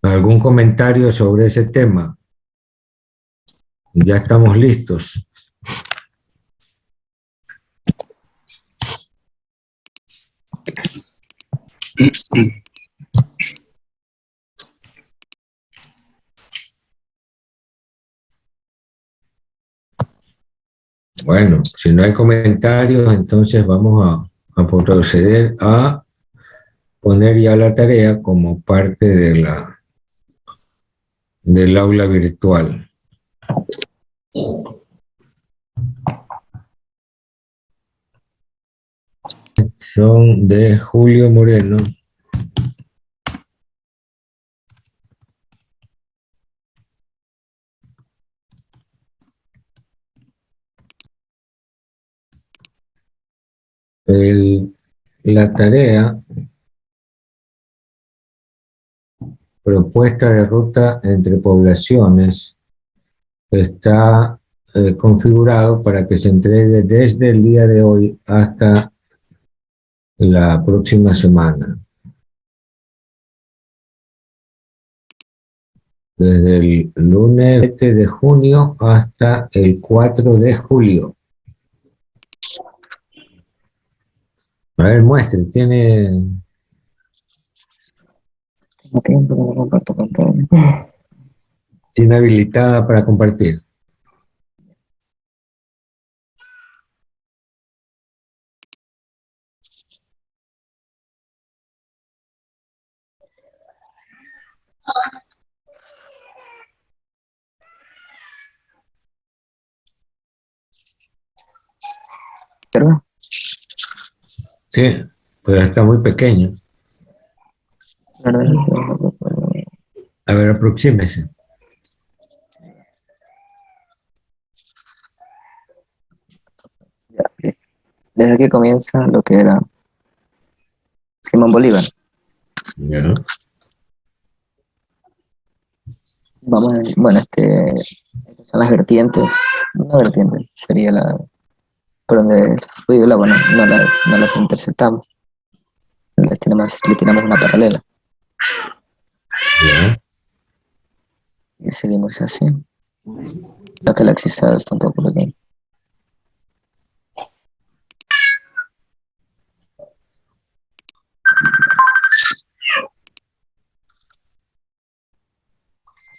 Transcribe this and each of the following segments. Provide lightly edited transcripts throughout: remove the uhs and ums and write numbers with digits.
¿Algún comentario sobre ese tema? Ya estamos listos. Bueno, si no hay comentarios, entonces vamos a proceder a poner ya la tarea como parte del aula virtual. Son de Julio Moreno. La tarea, propuesta de ruta entre poblaciones, está configurado para que se entregue desde el día de hoy hasta la próxima semana. Desde el lunes 7 de junio hasta el 4 de julio. A ver, muestre, tiene tiempo que no comparto pantalla. tiene habilitada para compartir. ¿Verdad? Sí, pero está muy pequeño. A ver, aproxímese. Ya, desde aquí comienza lo que era Simón Bolívar. Ya. Vamos a, bueno, estas son las vertientes, no vertientes, sería la, por donde fluye el agua, no las interceptamos, le tiramos una paralela Ya. y seguimos así, ya que el axisado está un poco pequeño.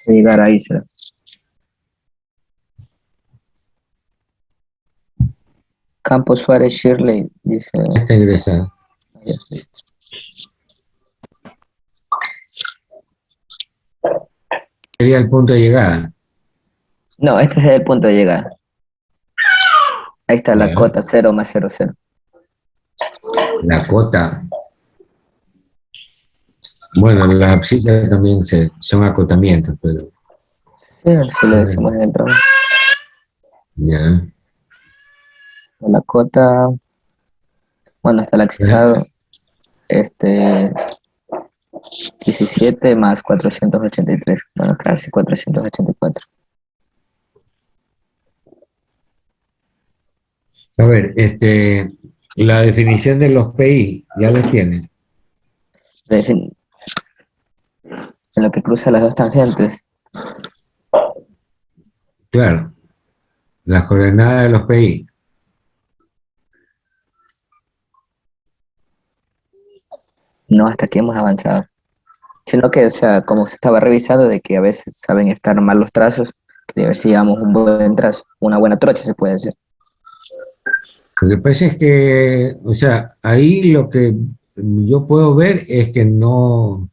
Llegar ahí será. Campos Suárez Shirley, dice. Está ingresado. Ya, listo. Sería el punto de llegada. No, este es el punto de llegada. Ahí está la Ya. cota 0 más 0, 0. La cota. Bueno, las abscisas también son acotamientos, pero Sí, así le decimos en el trabajo. ya. La cota, bueno, está el axisado, 17 más 483, bueno, casi 484. A ver, la definición de los PI, ya los tienen. En lo que cruza las dos tangentes, Claro, las coordenadas de los PI. no hasta aquí hemos avanzado, sino que, o sea, como se estaba revisando de que a veces saben estar mal los trazos, que a ver si llevamos un buen trazo, una buena trocha se puede decir. Lo que pasa es que, o sea, ahí lo que yo puedo ver es que no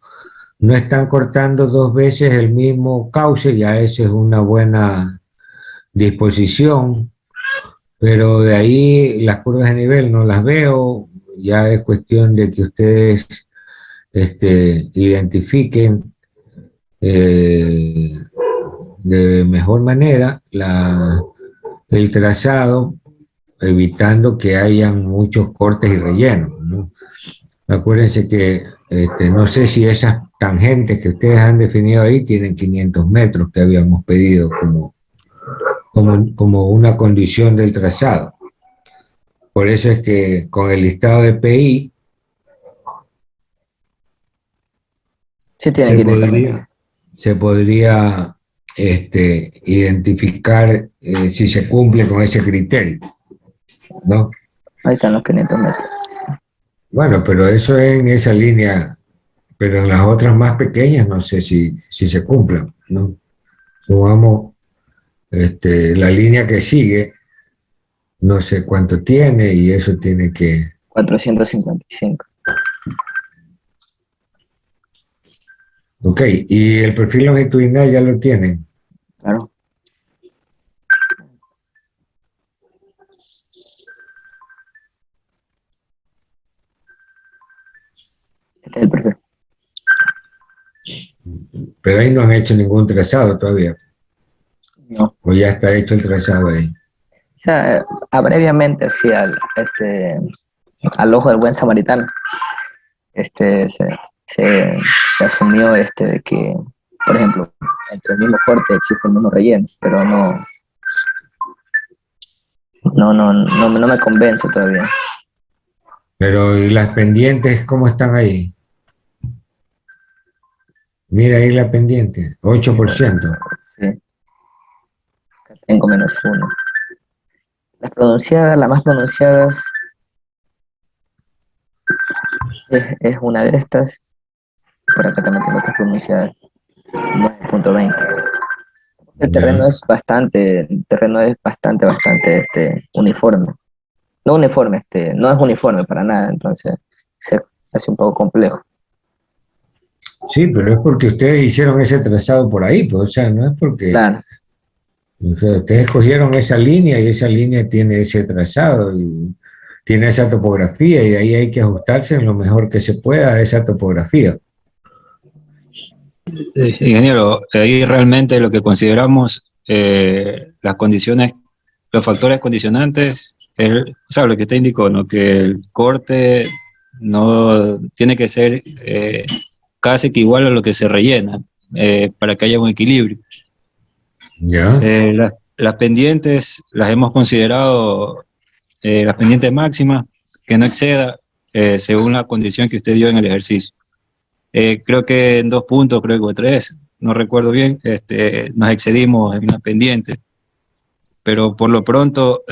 están cortando dos veces el mismo cauce, ya esa es una buena disposición, pero de ahí las curvas de nivel no las veo, ya es cuestión de que ustedes identifiquen de mejor manera el trazado, evitando que hayan muchos cortes y rellenos, ¿no? Acuérdense que no sé si esas tangentes que ustedes han definido ahí tienen 500 metros que habíamos pedido como una condición del trazado. Por eso es que con el listado de PI Sí tiene se 500 podría, metros. se podría identificar si se cumple con ese criterio, ¿no? Ahí están los 500 metros. Bueno, pero eso es en esa línea, pero en las otras más pequeñas no sé si se cumplen, ¿no? Supongamos, la línea que sigue, no sé cuánto tiene y eso tiene que... 455. Ok, y el perfil longitudinal ya lo tienen. Claro. Este es el perfil. Pero ahí no han hecho ningún trazado todavía. No. O ya está hecho el trazado ahí. O sea, brevemente así al ojo del buen samaritano, se, se asumió de que, por ejemplo, entre el mismo corte existe el mismo relleno, pero no me convence todavía. Pero ¿y las pendientes cómo están ahí? Mira ahí la pendiente, 8%. Sí, tengo -1. Las pronunciadas, las más pronunciadas es una de estas. Por acá también tengo otras pronunciadas, 9.20. Ya. El terreno es bastante uniforme. No uniforme, no es uniforme para nada, entonces se hace un poco complejo. Sí, pero es porque ustedes hicieron ese trazado por ahí, pues, o sea, no es porque Claro, o sea, ustedes escogieron esa línea y esa línea tiene ese trazado y tiene esa topografía y de ahí hay que ajustarse en lo mejor que se pueda a esa topografía. Ingeniero, ahí realmente lo que consideramos las condiciones, los factores condicionantes, o sea, lo que usted indicó, ¿no? Que el corte no tiene que ser casi que igual a lo que se rellena para que haya un equilibrio. ¿Ya? Las pendientes las hemos considerado las pendientes máximas, que no exceda según la condición que usted dio en el ejercicio. Creo que en 2 puntos, creo que fue 3, no recuerdo bien, nos excedimos en una pendiente, pero por lo pronto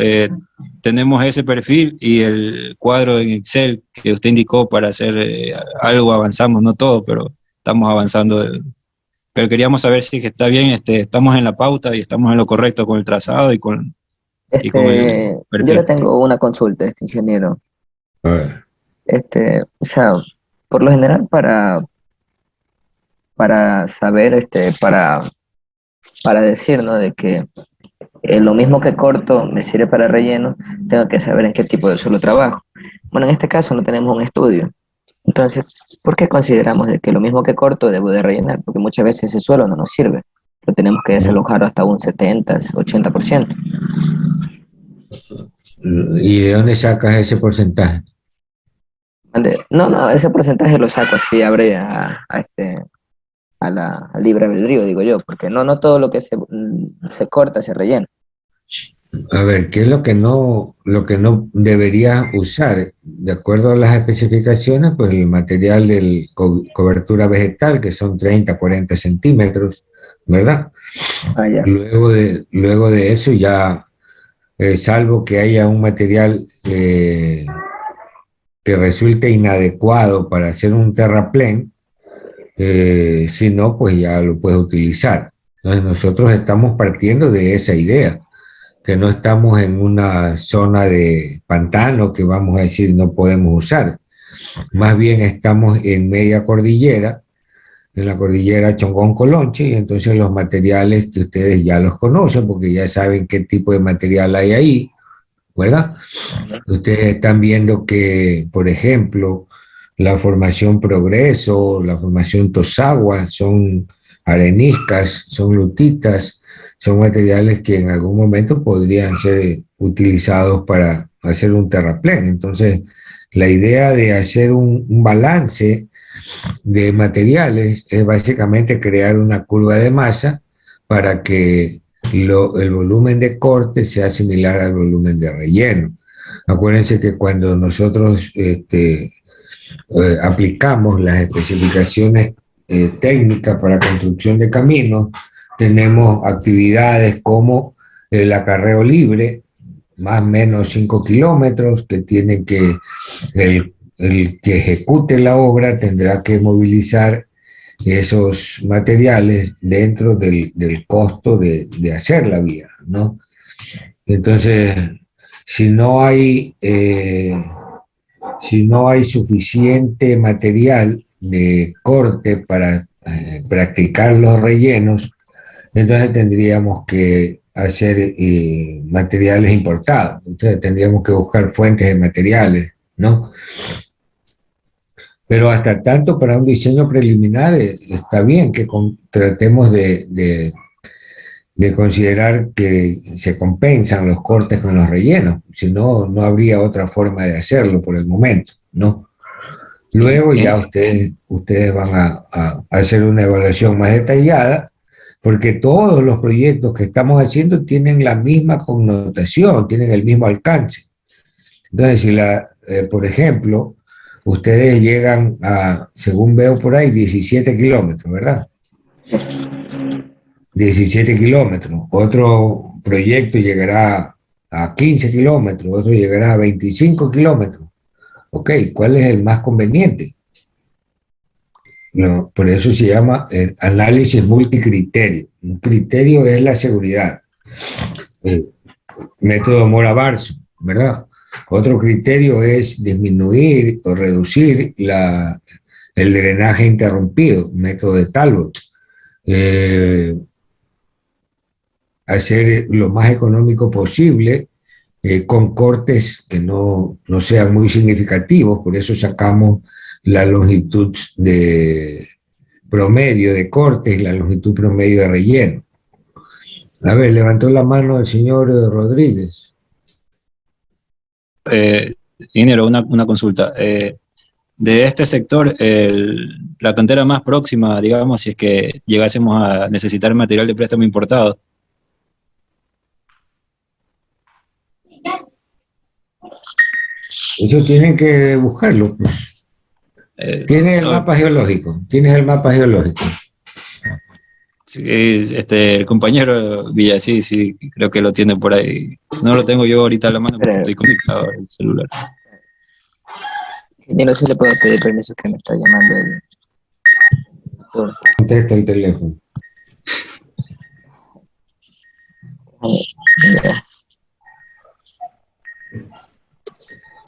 tenemos ese perfil y el cuadro en Excel que usted indicó para hacer algo, avanzamos, no todo, pero estamos avanzando. Pero queríamos saber si está bien, estamos en la pauta y estamos en lo correcto con el trazado y con el yo le perfil. tengo una consulta a este ingeniero. A ver. O sea, por lo general para saber, para decir, ¿no? De que lo mismo que corto me sirve para relleno, tengo que saber en qué tipo de suelo trabajo. Bueno, en este caso no tenemos un estudio. Entonces, ¿por qué consideramos de que lo mismo que corto debo de rellenar? Porque muchas veces ese suelo no nos sirve. Lo tenemos que desalojar hasta un 70, 80%. ¿Y de dónde sacas ese porcentaje? No, ese porcentaje lo saco así, abre al libre albedrío, digo yo, porque no todo lo que se corta se rellena. A ver, ¿qué es lo que no deberías usar? De acuerdo a las especificaciones, pues el material de cobertura vegetal, que son 30, 40 centímetros, ¿verdad? Ah, ya. Luego de eso ya, salvo que haya un material que resulte inadecuado para hacer un terraplén, si no, pues ya lo puedes utilizar. Entonces nosotros estamos partiendo de esa idea, que no estamos en una zona de pantano que vamos a decir no podemos usar. Más bien estamos en media cordillera, en la cordillera Chongón-Colonche, y entonces los materiales que ustedes ya los conocen, porque ya saben qué tipo de material hay ahí, ¿verdad? Ustedes están viendo que, por ejemplo, la formación Progreso, la formación Tosagua, son areniscas, son lutitas, son materiales que en algún momento podrían ser utilizados para hacer un terraplén. Entonces, la idea de hacer un balance de materiales es básicamente crear una curva de masa para que el volumen de corte sea similar al volumen de relleno. Acuérdense que cuando nosotros aplicamos las especificaciones técnicas para construcción de caminos. Tenemos actividades como el acarreo libre, más o menos 5 kilómetros, que tiene que, el que ejecute la obra tendrá que movilizar esos materiales dentro del costo de hacer la vía, ¿no? Entonces, si no hay, si no hay suficiente material de corte para practicar los rellenos, entonces tendríamos que hacer materiales importados. Entonces tendríamos que buscar fuentes de materiales, ¿no? Pero hasta tanto para un diseño preliminar está bien que tratemos de considerar que se compensan los cortes con los rellenos, si no, no habría otra forma de hacerlo por el momento, ¿no? Luego ya ustedes van a hacer una evaluación más detallada, porque todos los proyectos que estamos haciendo tienen la misma connotación, tienen el mismo alcance. Entonces, si por ejemplo, ustedes llegan a, según veo por ahí, 17 kilómetros, ¿verdad? 17 kilómetros. Otro proyecto llegará a 15 kilómetros, otro llegará a 25 kilómetros. Ok, ¿cuál es el más conveniente? No, por eso se llama el análisis multicriterio. Un criterio es la seguridad. El método Mora-Barso, ¿verdad? Otro criterio es disminuir o reducir el drenaje interrumpido, método de Talbot. Hacer lo más económico posible con cortes que no sean muy significativos, por eso sacamos la longitud de promedio de cortes y la longitud promedio de relleno. A ver, levantó la mano el señor Rodríguez. Ingeniero, una consulta. De este sector, la cantera más próxima, digamos, si es que llegásemos a necesitar material de préstamo importado. Eso tienen que buscarlo, pues. Tienes el mapa geológico, tienes el mapa geológico. Sí, el compañero Villasí, sí, creo que lo tiene por ahí. No lo tengo yo ahorita a la mano porque estoy conectado al celular. Yo no sé si le puedo pedir permiso que me está llamando el doctor. Contesta el teléfono. Ya.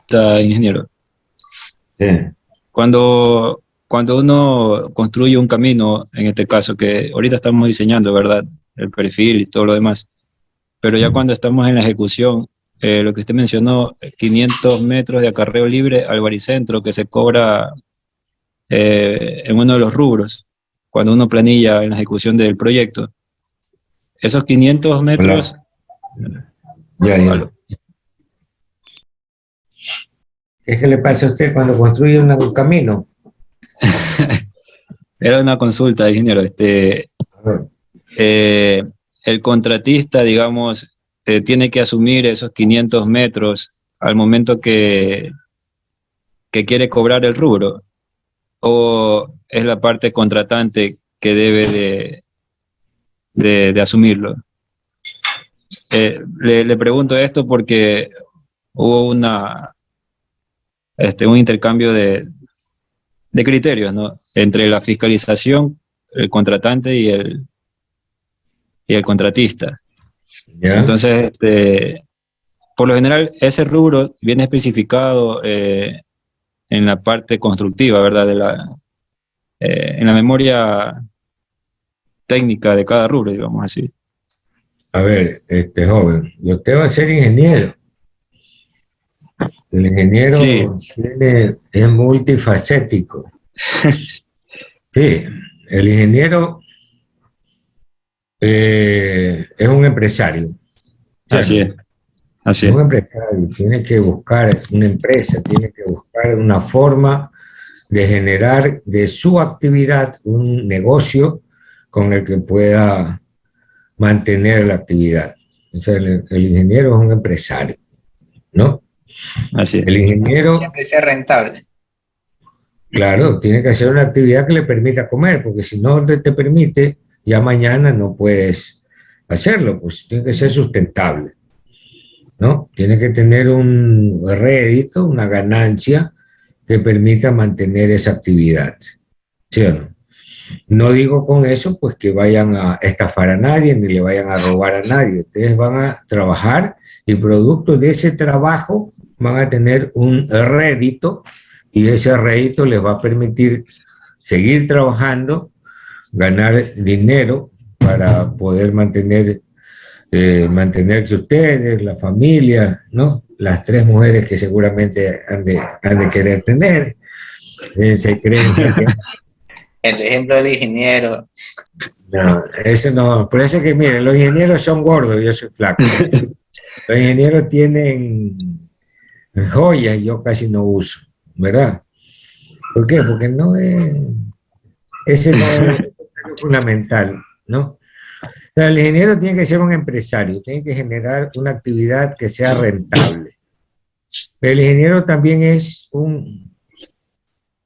Está, ingeniero. Sí. Cuando uno construye un camino, en este caso, que ahorita estamos diseñando, ¿verdad? El perfil y todo lo demás, pero ya cuando estamos en la ejecución, lo que usted mencionó, 500 metros de acarreo libre al baricentro que se cobra en uno de los rubros, cuando uno planilla en la ejecución del proyecto, esos 500 metros... Ya. ¿Qué le pasa a usted cuando construye un camino? Era una consulta, ingeniero. El contratista, digamos, tiene que asumir esos 500 metros al momento que quiere cobrar el rubro, o es la parte contratante que debe de asumirlo. Le pregunto esto porque hubo un intercambio de criterios, ¿no? Entre la fiscalización, el contratante y el contratista. ¿Ya? Entonces, por lo general, ese rubro viene especificado en la parte constructiva, ¿verdad? En la memoria técnica de cada rubro, digamos así. A ver, joven, usted va a ser ingeniero. El ingeniero Sí. Es multifacético. Sí, el ingeniero es un empresario. Así es. Así Es es. un empresario, tiene que buscar una empresa, tiene que buscar una forma de generar de su actividad un negocio con el que pueda mantener la actividad. O sea, el ingeniero es un empresario, ¿no? Así es. El ingeniero siempre sea rentable. Claro, tiene que hacer una actividad que le permita comer, porque si no te permite, ya mañana no puedes hacerlo, pues tiene que ser sustentable, ¿no? Tiene que tener un rédito, una ganancia que permita mantener esa actividad, ¿sí o no? No digo con eso pues que vayan a estafar a nadie ni le vayan a robar a nadie. Ustedes van a trabajar y producto de ese trabajo van a tener un rédito y ese rédito les va a permitir seguir trabajando, ganar dinero para poder mantenerse ustedes, la familia, ¿no? Las 3 mujeres que seguramente han de querer tener. Se creen que El ejemplo del ingeniero. no, eso no. Por eso que, miren, los ingenieros son gordos, yo soy flaco. Los ingenieros tienen joyas, yo casi no uso, ¿verdad? ¿Por qué? Porque no es, ese no es fundamental, ¿no? O sea, el ingeniero tiene que ser un empresario, tiene que generar una actividad que sea rentable. El ingeniero también es un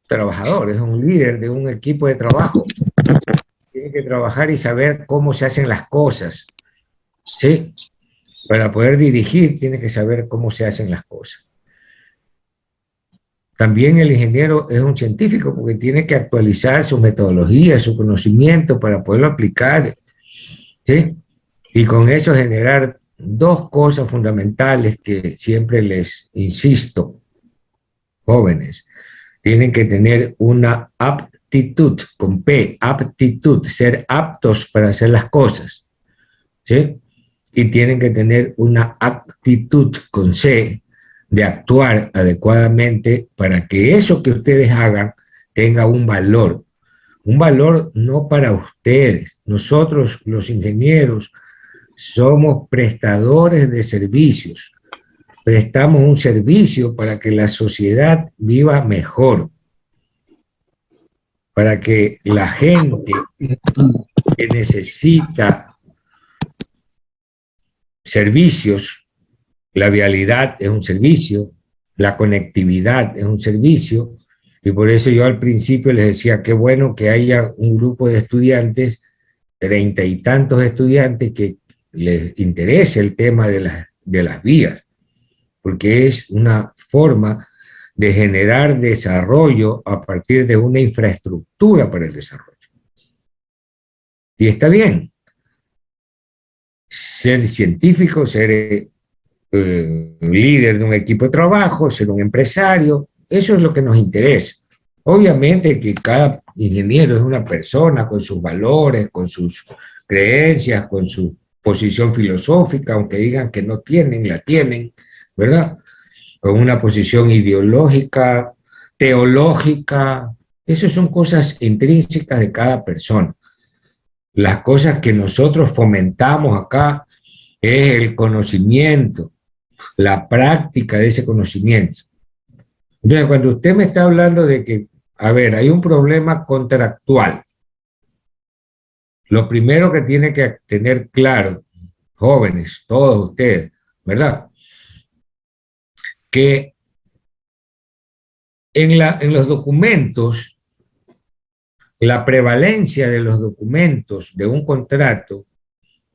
trabajador, es un líder de un equipo de trabajo. Tiene que trabajar y saber cómo se hacen las cosas, ¿sí? Para poder dirigir, tiene que saber cómo se hacen las cosas. También el ingeniero es un científico porque tiene que actualizar su metodología, su conocimiento para poderlo aplicar, ¿sí? Y con eso generar 2 cosas fundamentales que siempre les insisto, jóvenes, tienen que tener una aptitud, con P, aptitud, ser aptos para hacer las cosas, ¿sí? Y tienen que tener una actitud, con C, de actuar adecuadamente para que eso que ustedes hagan tenga un valor no para ustedes. Nosotros, los ingenieros, somos prestadores de servicios. Prestamos un servicio para que la sociedad viva mejor, para que la gente que necesita servicios, la vialidad es un servicio, la conectividad es un servicio, y por eso yo al principio les decía, qué bueno que haya un grupo de estudiantes, 30 y tantos estudiantes, que les interese el tema de las vías, porque es una forma de generar desarrollo a partir de una infraestructura para el desarrollo. Y está bien ser científico, ser líder de un equipo de trabajo, ser un empresario, eso es lo que nos interesa. Obviamente que cada ingeniero es una persona con sus valores, con sus creencias, con su posición filosófica, aunque digan que no tienen, la tienen, ¿verdad? Con una posición ideológica, teológica, esas son cosas intrínsecas de cada persona. Las cosas que nosotros fomentamos acá es el conocimiento, la práctica de ese conocimiento. Entonces, cuando usted me está hablando de que, a ver, hay un problema contractual, lo primero que tiene que tener claro, jóvenes, todos ustedes, ¿verdad? Que en los documentos, la prevalencia de los documentos de un contrato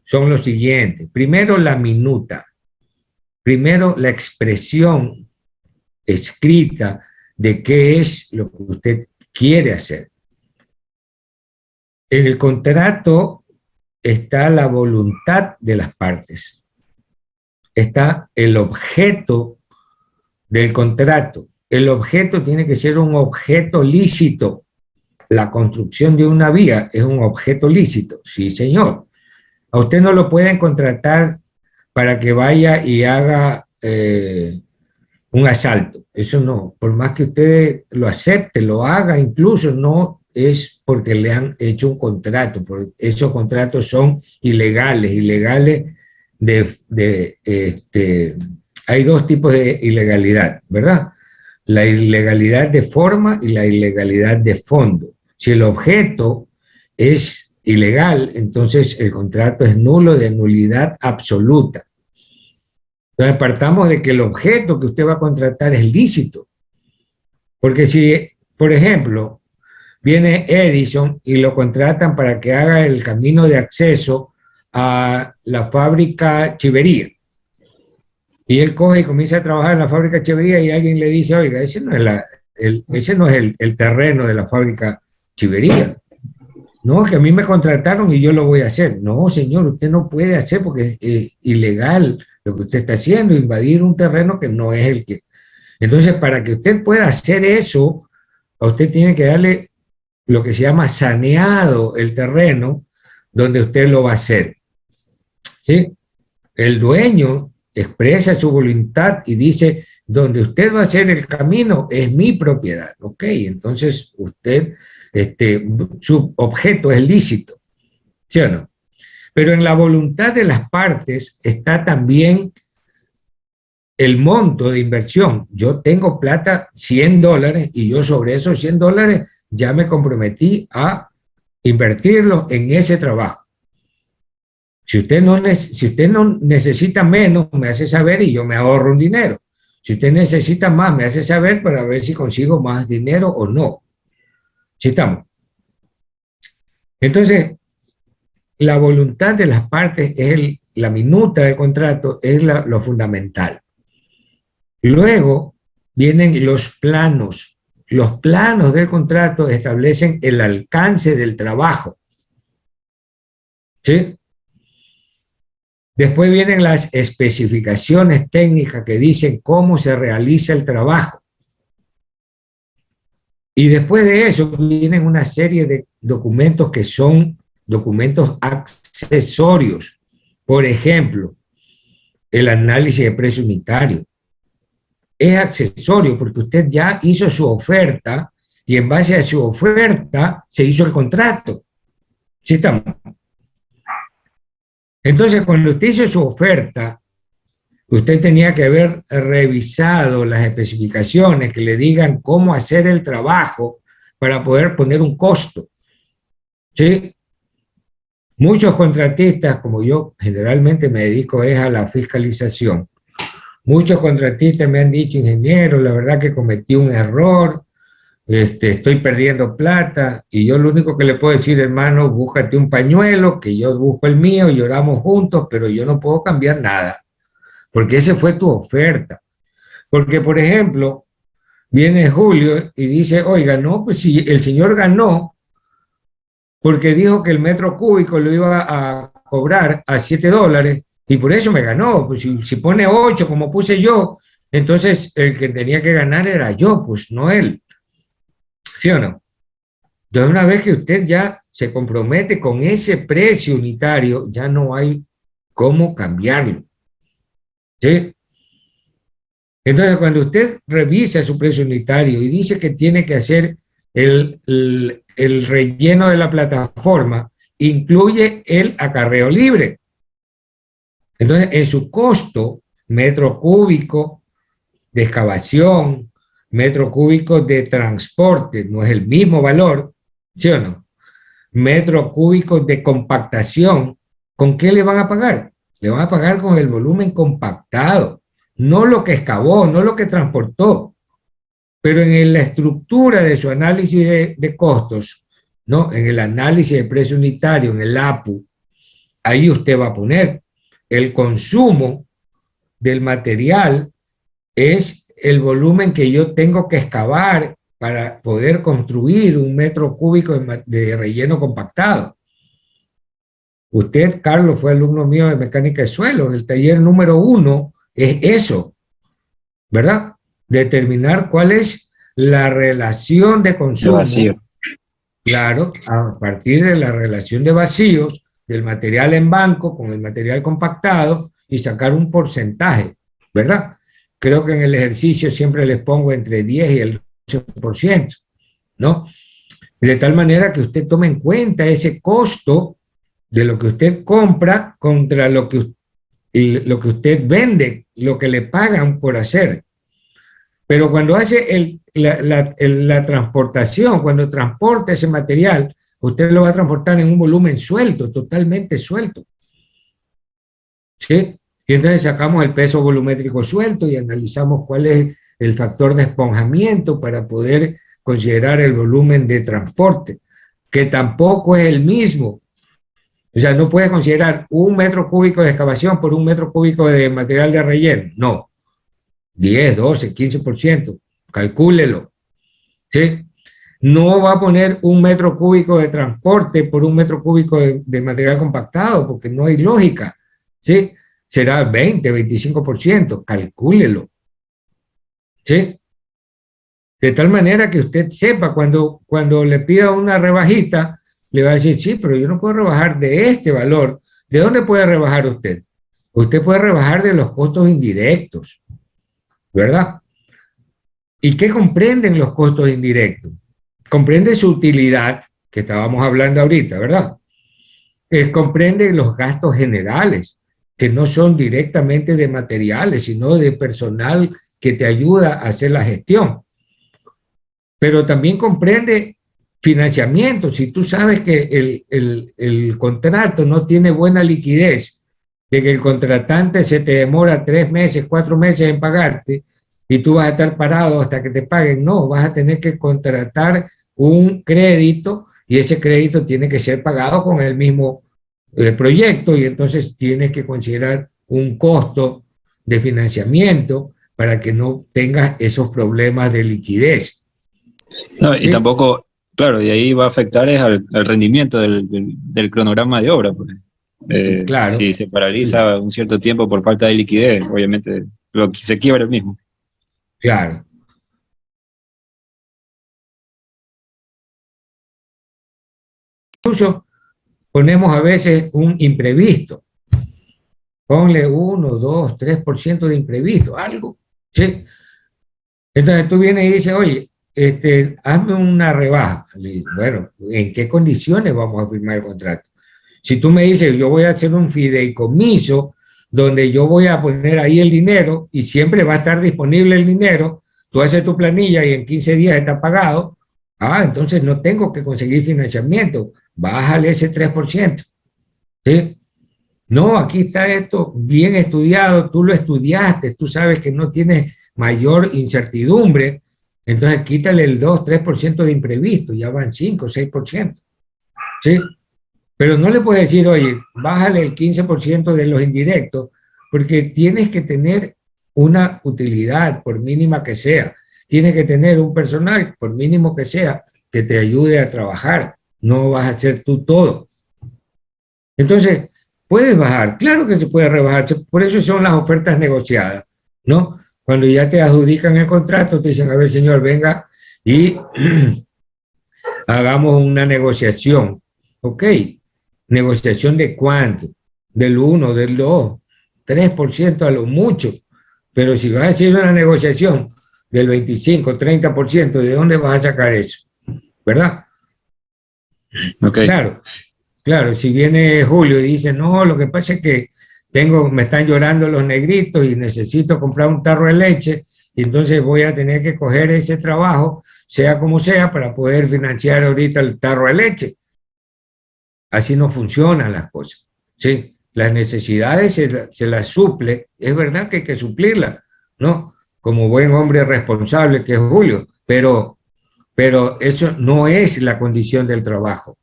son los siguientes. Primero, la minuta. Primero, la expresión escrita de qué es lo que usted quiere hacer. En el contrato está la voluntad de las partes. Está el objeto del contrato. El objeto tiene que ser un objeto lícito. La construcción de una vía es un objeto lícito. Sí, señor. A usted no lo pueden contratar para que vaya y haga un asalto. Eso no. Por más que usted lo acepte, lo haga, incluso no es porque le han hecho un contrato. Porque esos contratos son ilegales. Hay 2 tipos de ilegalidad, ¿verdad? La ilegalidad de forma y la ilegalidad de fondo. Si el objeto es ilegal, entonces el contrato es nulo, de nulidad absoluta. Entonces partamos de que el objeto que usted va a contratar es lícito. Porque si Por ejemplo, viene Edison y lo contratan para que haga el camino de acceso a la fábrica Chivería. Y él coge y comienza a trabajar en la fábrica Chivería y alguien le dice, oiga, ese no es el terreno de la fábrica Chivería. No, que a mí me contrataron y yo lo voy a hacer. No, señor, usted no puede hacer porque es ilegal lo que usted está haciendo, invadir un terreno que no es el que... Entonces, para que usted pueda hacer eso, a usted tiene que darle lo que se llama saneado el terreno donde usted lo va a hacer. ¿Sí? El dueño expresa su voluntad y dice, donde usted va a hacer el camino es mi propiedad. Ok, entonces usted, su objeto es lícito, ¿sí o no? Pero en la voluntad de las partes está también el monto de inversión. Yo tengo plata, $100, y yo sobre esos $100 ya me comprometí a invertirlo en ese trabajo. Si usted no necesita menos, me hace saber y yo me ahorro un dinero. Si usted necesita más, me hace saber para ver si consigo más dinero o no. ¿Sí estamos? Entonces, la voluntad de las partes es la minuta del contrato, es lo fundamental. Luego vienen los planos. Los planos del contrato establecen el alcance del trabajo. ¿Sí? Después vienen las especificaciones técnicas que dicen cómo se realiza el trabajo. Y después de eso vienen una serie de documentos que son documentos accesorios. Por ejemplo, el análisis de precio unitario. Es accesorio porque usted ya hizo su oferta y en base a su oferta se hizo el contrato. ¿Sí estamos? Entonces, cuando usted hizo su oferta, usted tenía que haber revisado las especificaciones que le digan cómo hacer el trabajo para poder poner un costo. ¿Sí? Muchos contratistas, como yo generalmente me dedico es a la fiscalización, muchos contratistas me han dicho, ingeniero, la verdad que cometí un error, estoy perdiendo plata, y yo lo único que le puedo decir, hermano, búscate un pañuelo, que yo busco el mío, y lloramos juntos, pero yo no puedo cambiar nada, porque esa fue tu oferta. Porque, por ejemplo, viene Julio y dice, oiga, no, pues si el señor ganó, porque dijo que el metro cúbico lo iba a cobrar a $7, y por eso me ganó, pues si pone 8 como puse yo, entonces el que tenía que ganar era yo, pues no él. ¿Sí o no? Entonces, una vez que usted ya se compromete con ese precio unitario, ya no hay cómo cambiarlo. ¿Sí? Entonces, cuando usted revisa su precio unitario y dice que tiene que hacer el relleno de la plataforma, incluye el acarreo libre. Entonces, en su costo, metro cúbico de excavación, metro cúbico de transporte, no es el mismo valor, ¿sí o no? Metro cúbico de compactación, ¿con qué le van a pagar? Le van a pagar con el volumen compactado, no lo que excavó, no lo que transportó. Pero en la estructura de su análisis de costos, ¿no? En el análisis de precio unitario, en el APU, ahí usted va a poner el consumo del material es el volumen que yo tengo que excavar para poder construir un metro cúbico de relleno compactado. Usted, Carlos, fue alumno mío de mecánica de suelo. El taller número 1 es eso, ¿verdad? Determinar cuál es la relación de consumo. Vacío. Claro, a partir de la relación de vacíos del material en banco con el material compactado y sacar un porcentaje, ¿verdad? Creo que en el ejercicio siempre les pongo entre 10 y el 12%, ¿no? De tal manera que usted tome en cuenta ese costo de lo que usted compra contra lo que usted vende, lo que le pagan por hacer. Pero cuando hace la transportación, cuando transporta ese material, usted lo va a transportar en un volumen suelto, totalmente suelto. ¿Sí? Y entonces sacamos el peso volumétrico suelto y analizamos cuál es el factor de esponjamiento para poder considerar el volumen de transporte, que tampoco es el mismo. O sea, no puedes considerar 1 m³ de excavación por 1 m³ de material de relleno. No. 10, 12, 15%. Calcúlelo. ¿Sí? No va a poner 1 m³ de transporte por 1 m³ de material compactado, porque no hay lógica. ¿Sí? Será 20, 25%. Calcúlelo. ¿Sí? De tal manera que usted sepa, cuando le pida una rebajita, le va a decir, sí, pero yo no puedo rebajar de este valor. ¿De dónde puede rebajar usted? Usted puede rebajar de los costos indirectos, ¿verdad? ¿Y qué comprenden los costos indirectos? Comprende su utilidad, que estábamos hablando ahorita, ¿verdad? Comprende los gastos generales, que no son directamente de materiales, sino de personal que te ayuda a hacer la gestión. Pero también comprende financiamiento. Si tú sabes que el contrato no tiene buena liquidez, de que el contratante se te demora 3 meses, 4 meses en pagarte, y tú vas a estar parado hasta que te paguen, no, vas a tener que contratar un crédito, y ese crédito tiene que ser pagado con el mismo proyecto, y entonces tienes que considerar un costo de financiamiento para que no tengas esos problemas de liquidez. No, y ¿Sí? tampoco, claro, y ahí va a afectar es al rendimiento del cronograma de obra. Pues. Claro. Si se paraliza un cierto tiempo por falta de liquidez, obviamente se quiebra el mismo. Claro. Incluso ponemos a veces un imprevisto. Ponle 1, 2, 3% de imprevisto, algo. ¿Sí? Entonces tú vienes y dices, oye, hazme una rebaja. Bueno, ¿en qué condiciones vamos a firmar el contrato? Si tú me dices, yo voy a hacer un fideicomiso donde yo voy a poner ahí el dinero y siempre va a estar disponible el dinero, tú haces tu planilla y en 15 días está pagado, entonces no tengo que conseguir financiamiento, bájale ese 3%. ¿Sí? No, aquí está esto bien estudiado, tú lo estudiaste, tú sabes que no tienes mayor incertidumbre, entonces quítale el 2, 3% de imprevisto, ya van 5, 6%. ¿Sí? Pero no le puedes decir, oye, bájale el 15% de los indirectos, porque tienes que tener una utilidad, por mínima que sea. Tienes que tener un personal, por mínimo que sea, que te ayude a trabajar. No vas a hacer tú todo. Entonces, puedes bajar, claro que se puede rebajar, por eso son las ofertas negociadas, ¿no? Cuando ya te adjudican el contrato, te dicen, a ver, señor, venga y hagamos una negociación. Ok, negociación de cuánto, del 1, del 2, 3% a lo mucho, pero si vas a hacer una negociación del 25, 30%, ¿de dónde vas a sacar eso? ¿Verdad? Okay. Claro, si viene Julio y dice, no, lo que pasa es que me están llorando los negritos y necesito comprar un tarro de leche, y entonces voy a tener que coger ese trabajo, sea como sea, para poder financiar ahorita el tarro de leche. Así no funcionan las cosas. ¿Sí? Las necesidades se las suple, es verdad que hay que suplirlas, ¿no? Como buen hombre responsable que es Julio, pero eso no es la condición del trabajo.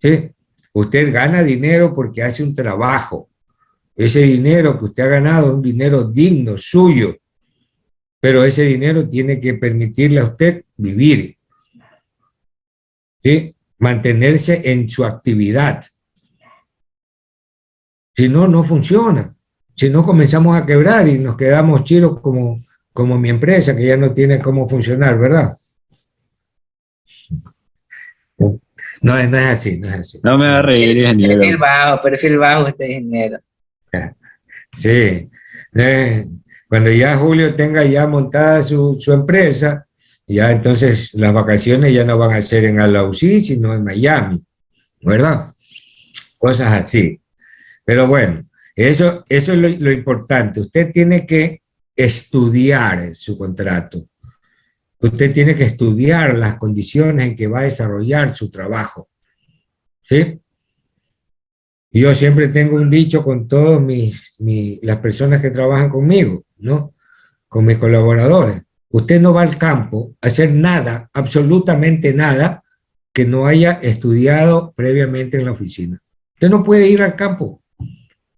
¿Sí? Usted gana dinero porque hace un trabajo. Ese dinero que usted ha ganado es un dinero digno, suyo, pero ese dinero tiene que permitirle a usted vivir, ¿sí? Mantenerse en su actividad. Si no, no funciona. Si no, comenzamos a quebrar y nos quedamos chiros como mi empresa, que ya no tiene cómo funcionar, ¿verdad? No es así, no es así. No me haga reír, ingeniero. Perfil bajo este ingeniero. Sí. Cuando ya Julio tenga ya montada su empresa, ya entonces las vacaciones ya no van a ser en Alausí, sino en Miami, ¿verdad? Cosas así. Pero bueno, eso es lo importante. Usted tiene que estudiar su contrato. Usted tiene que estudiar las condiciones en que va a desarrollar su trabajo. ¿Sí? Yo siempre tengo un dicho con todas las personas que trabajan conmigo, ¿no? Con mis colaboradores. Usted no va al campo a hacer nada, absolutamente nada, que no haya estudiado previamente en la oficina. Usted no puede ir al campo.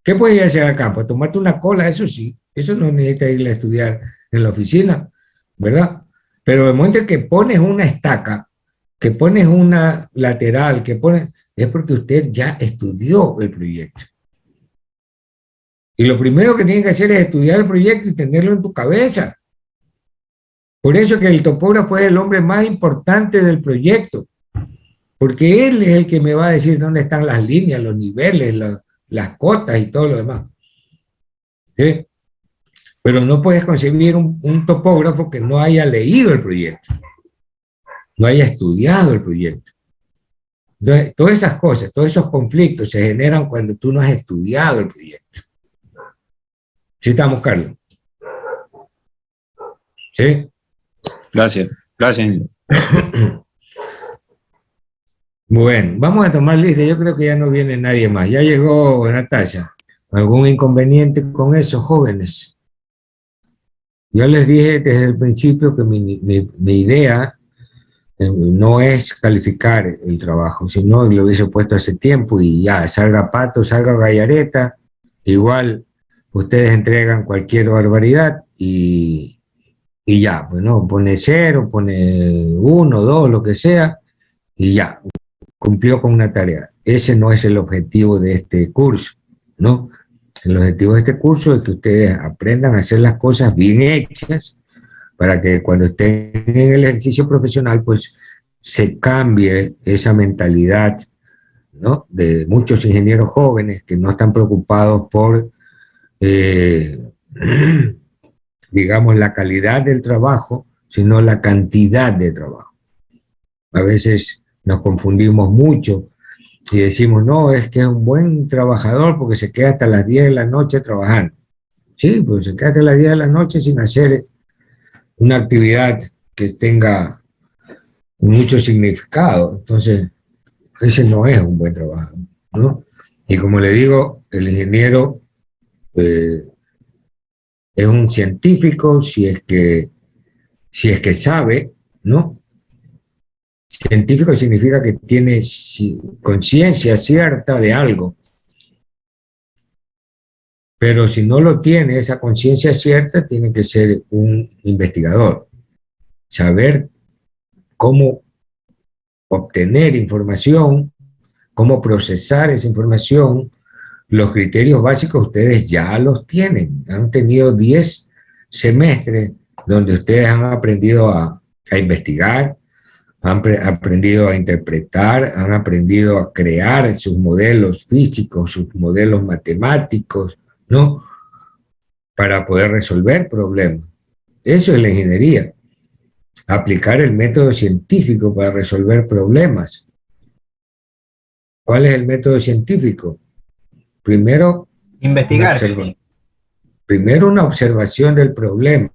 ¿Qué puede ir a hacer al campo? A tomarte una cola, eso sí. Eso no necesita ir a estudiar en la oficina, ¿verdad? Pero el momento en que pones una estaca, que pones una lateral, que pones, es porque usted ya estudió el proyecto. Y lo primero que tiene que hacer es estudiar el proyecto y tenerlo en tu cabeza. Por eso que el topógrafo es el hombre más importante del proyecto, porque él es el que me va a decir dónde están las líneas, los niveles, las cotas y todo lo demás. ¿Sí? Pero no puedes concebir un topógrafo que no haya leído el proyecto, no haya estudiado el proyecto. Entonces, todas esas cosas, todos esos conflictos se generan cuando tú no has estudiado el proyecto. ¿Sí estamos, Carlos? ¿Sí? Gracias, gracias. Bueno, vamos a tomar lista. Yo creo que ya no viene nadie más. Ya llegó Natalia. ¿Algún inconveniente con eso, jóvenes? Yo les dije desde el principio que mi idea no es calificar el trabajo, sino lo hubiese puesto hace tiempo y ya, salga Pato, salga Gallareta, igual ustedes entregan cualquier barbaridad y ya, pues no, pone 0, pone 1, 2, lo que sea, y ya, cumplió con una tarea. Ese no es el objetivo de este curso, ¿no? El objetivo de este curso es que ustedes aprendan a hacer las cosas bien hechas para que cuando estén en el ejercicio profesional, pues se cambie esa mentalidad, ¿no? De muchos ingenieros jóvenes que no están preocupados por, digamos, la calidad del trabajo, sino la cantidad de trabajo. A veces nos confundimos mucho y decimos, no, es que es un buen trabajador porque se queda hasta las 10 de la noche trabajando. Sí, pues se queda hasta las 10 de la noche sin hacer una actividad que tenga mucho significado. Entonces, ese no es un buen trabajo, ¿no? Y como le digo, el ingeniero es un científico si es que sabe, ¿no? Científico significa que tiene conciencia cierta de algo. Pero si no lo tiene, esa conciencia cierta, tiene que ser un investigador. Saber cómo obtener información, cómo procesar esa información. Los criterios básicos ustedes ya los tienen. Han tenido 10 semestres donde ustedes han aprendido a investigar, han aprendido a interpretar, han aprendido a crear sus modelos físicos, sus modelos matemáticos, ¿no? Para poder resolver problemas. Eso es la ingeniería. Aplicar el método científico para resolver problemas. ¿Cuál es el método científico? Primero, Investigar. Primero una observación del problema,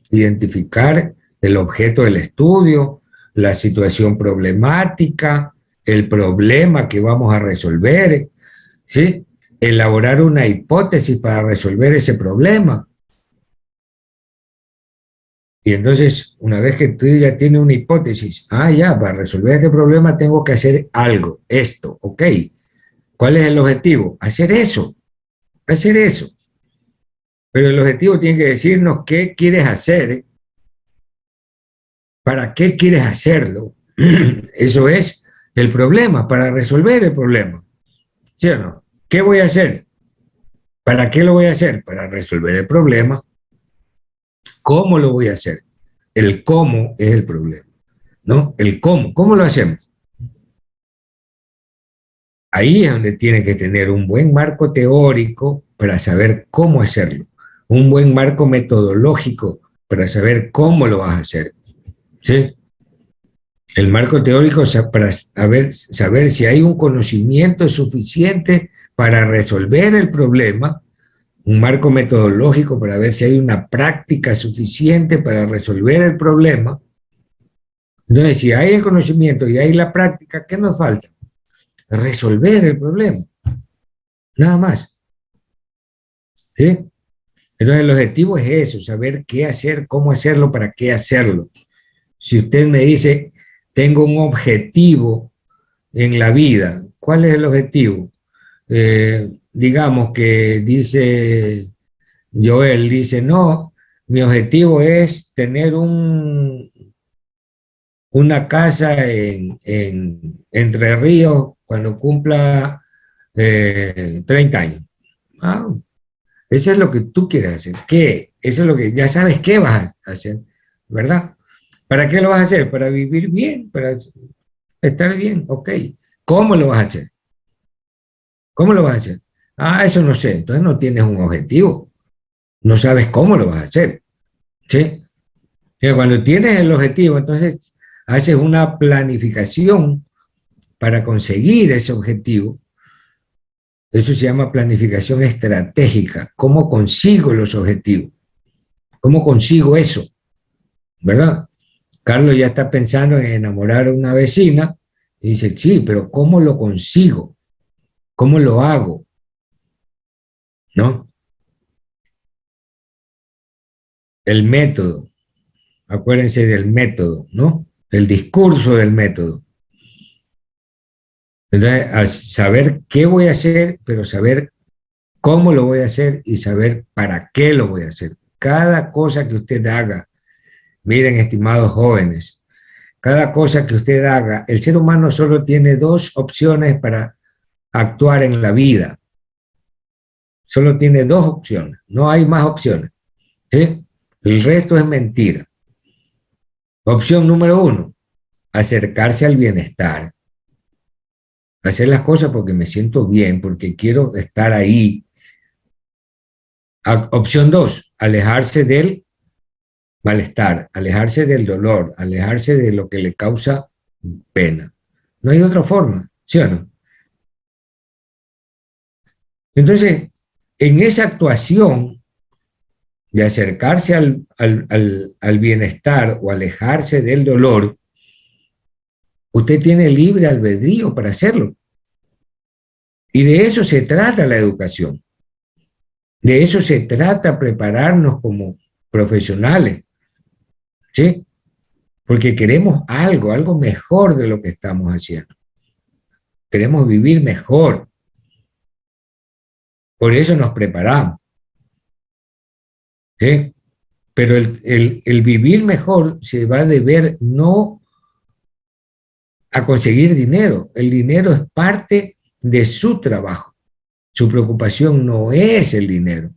identificar el objeto del estudio, la situación problemática, el problema que vamos a resolver, ¿sí? Elaborar una hipótesis para resolver ese problema. Y entonces, una vez que tú ya tienes una hipótesis, ya, para resolver este problema tengo que hacer algo, esto, ok. ¿Cuál es el objetivo? Hacer eso, hacer eso. Pero el objetivo tiene que decirnos qué quieres hacer, para qué quieres hacerlo. Eso es el problema, para resolver el problema. ¿Sí o no? ¿Qué voy a hacer? ¿Para qué lo voy a hacer? Para resolver el problema. ¿Cómo lo voy a hacer? El cómo es el problema, ¿no? El cómo. ¿Cómo lo hacemos? Ahí es donde tiene que tener un buen marco teórico para saber cómo hacerlo, un buen marco metodológico para saber cómo lo vas a hacer, ¿sí? El marco teórico para saber si hay un conocimiento suficiente para resolver el problema, un marco metodológico para ver si hay una práctica suficiente para resolver el problema. Entonces, si hay el conocimiento y hay la práctica, ¿qué nos falta? Resolver el problema. Nada más. ¿Sí? Entonces el objetivo es eso, saber qué hacer, cómo hacerlo, para qué hacerlo. Si usted me dice, tengo un objetivo en la vida, ¿cuál es el objetivo? Digamos que dice Joel, dice, no, mi objetivo es tener una casa en Entre Ríos cuando cumpla 30 años. Ah, eso es lo que tú quieres hacer. ¿Qué? Eso es lo que ya sabes qué vas a hacer, ¿verdad? ¿Para qué lo vas a hacer? Para vivir bien, para estar bien, ok. ¿Cómo lo vas a hacer? ¿Cómo lo vas a hacer? Ah, eso no sé. Entonces no tienes un objetivo. No sabes cómo lo vas a hacer. ¿Sí? Y cuando tienes el objetivo, entonces haces una planificación para conseguir ese objetivo. Eso se llama planificación estratégica. ¿Cómo consigo los objetivos? ¿Cómo consigo eso? ¿Verdad? Carlos ya está pensando en enamorar a una vecina y dice, sí, pero ¿cómo lo consigo? ¿Cómo lo hago? ¿No? El método. Acuérdense del método, ¿no? El discurso del método. Entonces, al saber qué voy a hacer, pero saber cómo lo voy a hacer y saber para qué lo voy a hacer. Cada cosa que usted haga, miren, estimados jóvenes, cada cosa que usted haga, el ser humano solo tiene dos opciones para actuar en la vida. Solo tiene dos opciones, no hay más opciones. ¿Sí? El resto es mentira. Opción número uno, acercarse al bienestar. Hacer las cosas porque me siento bien, porque quiero estar ahí. Opción dos, alejarse del malestar, alejarse del dolor, alejarse de lo que le causa pena. No hay otra forma, ¿sí o no? Entonces, en esa actuación de acercarse al bienestar o alejarse del dolor, usted tiene libre albedrío para hacerlo. Y de eso se trata la educación. De eso se trata prepararnos como profesionales, ¿sí? Porque queremos algo mejor de lo que estamos haciendo. Queremos vivir mejor. Por eso nos preparamos, ¿sí? Pero el vivir mejor se va a deber no a conseguir dinero. El dinero es parte de su trabajo. Su preocupación no es el dinero.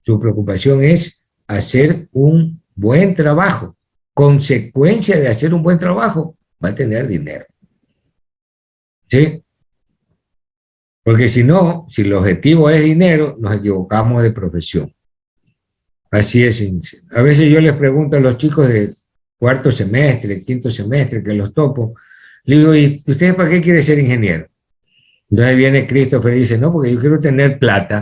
Su preocupación es hacer un buen trabajo. Consecuencia de hacer un buen trabajo, va a tener dinero. ¿Sí? Porque si no, si el objetivo es dinero, nos equivocamos de profesión. Así es. A veces yo les pregunto a los chicos de cuarto semestre, quinto semestre, que los topo, le digo, ¿y ustedes para qué quieren ser ingeniero? Entonces viene Christopher y dice, no, porque yo quiero tener plata.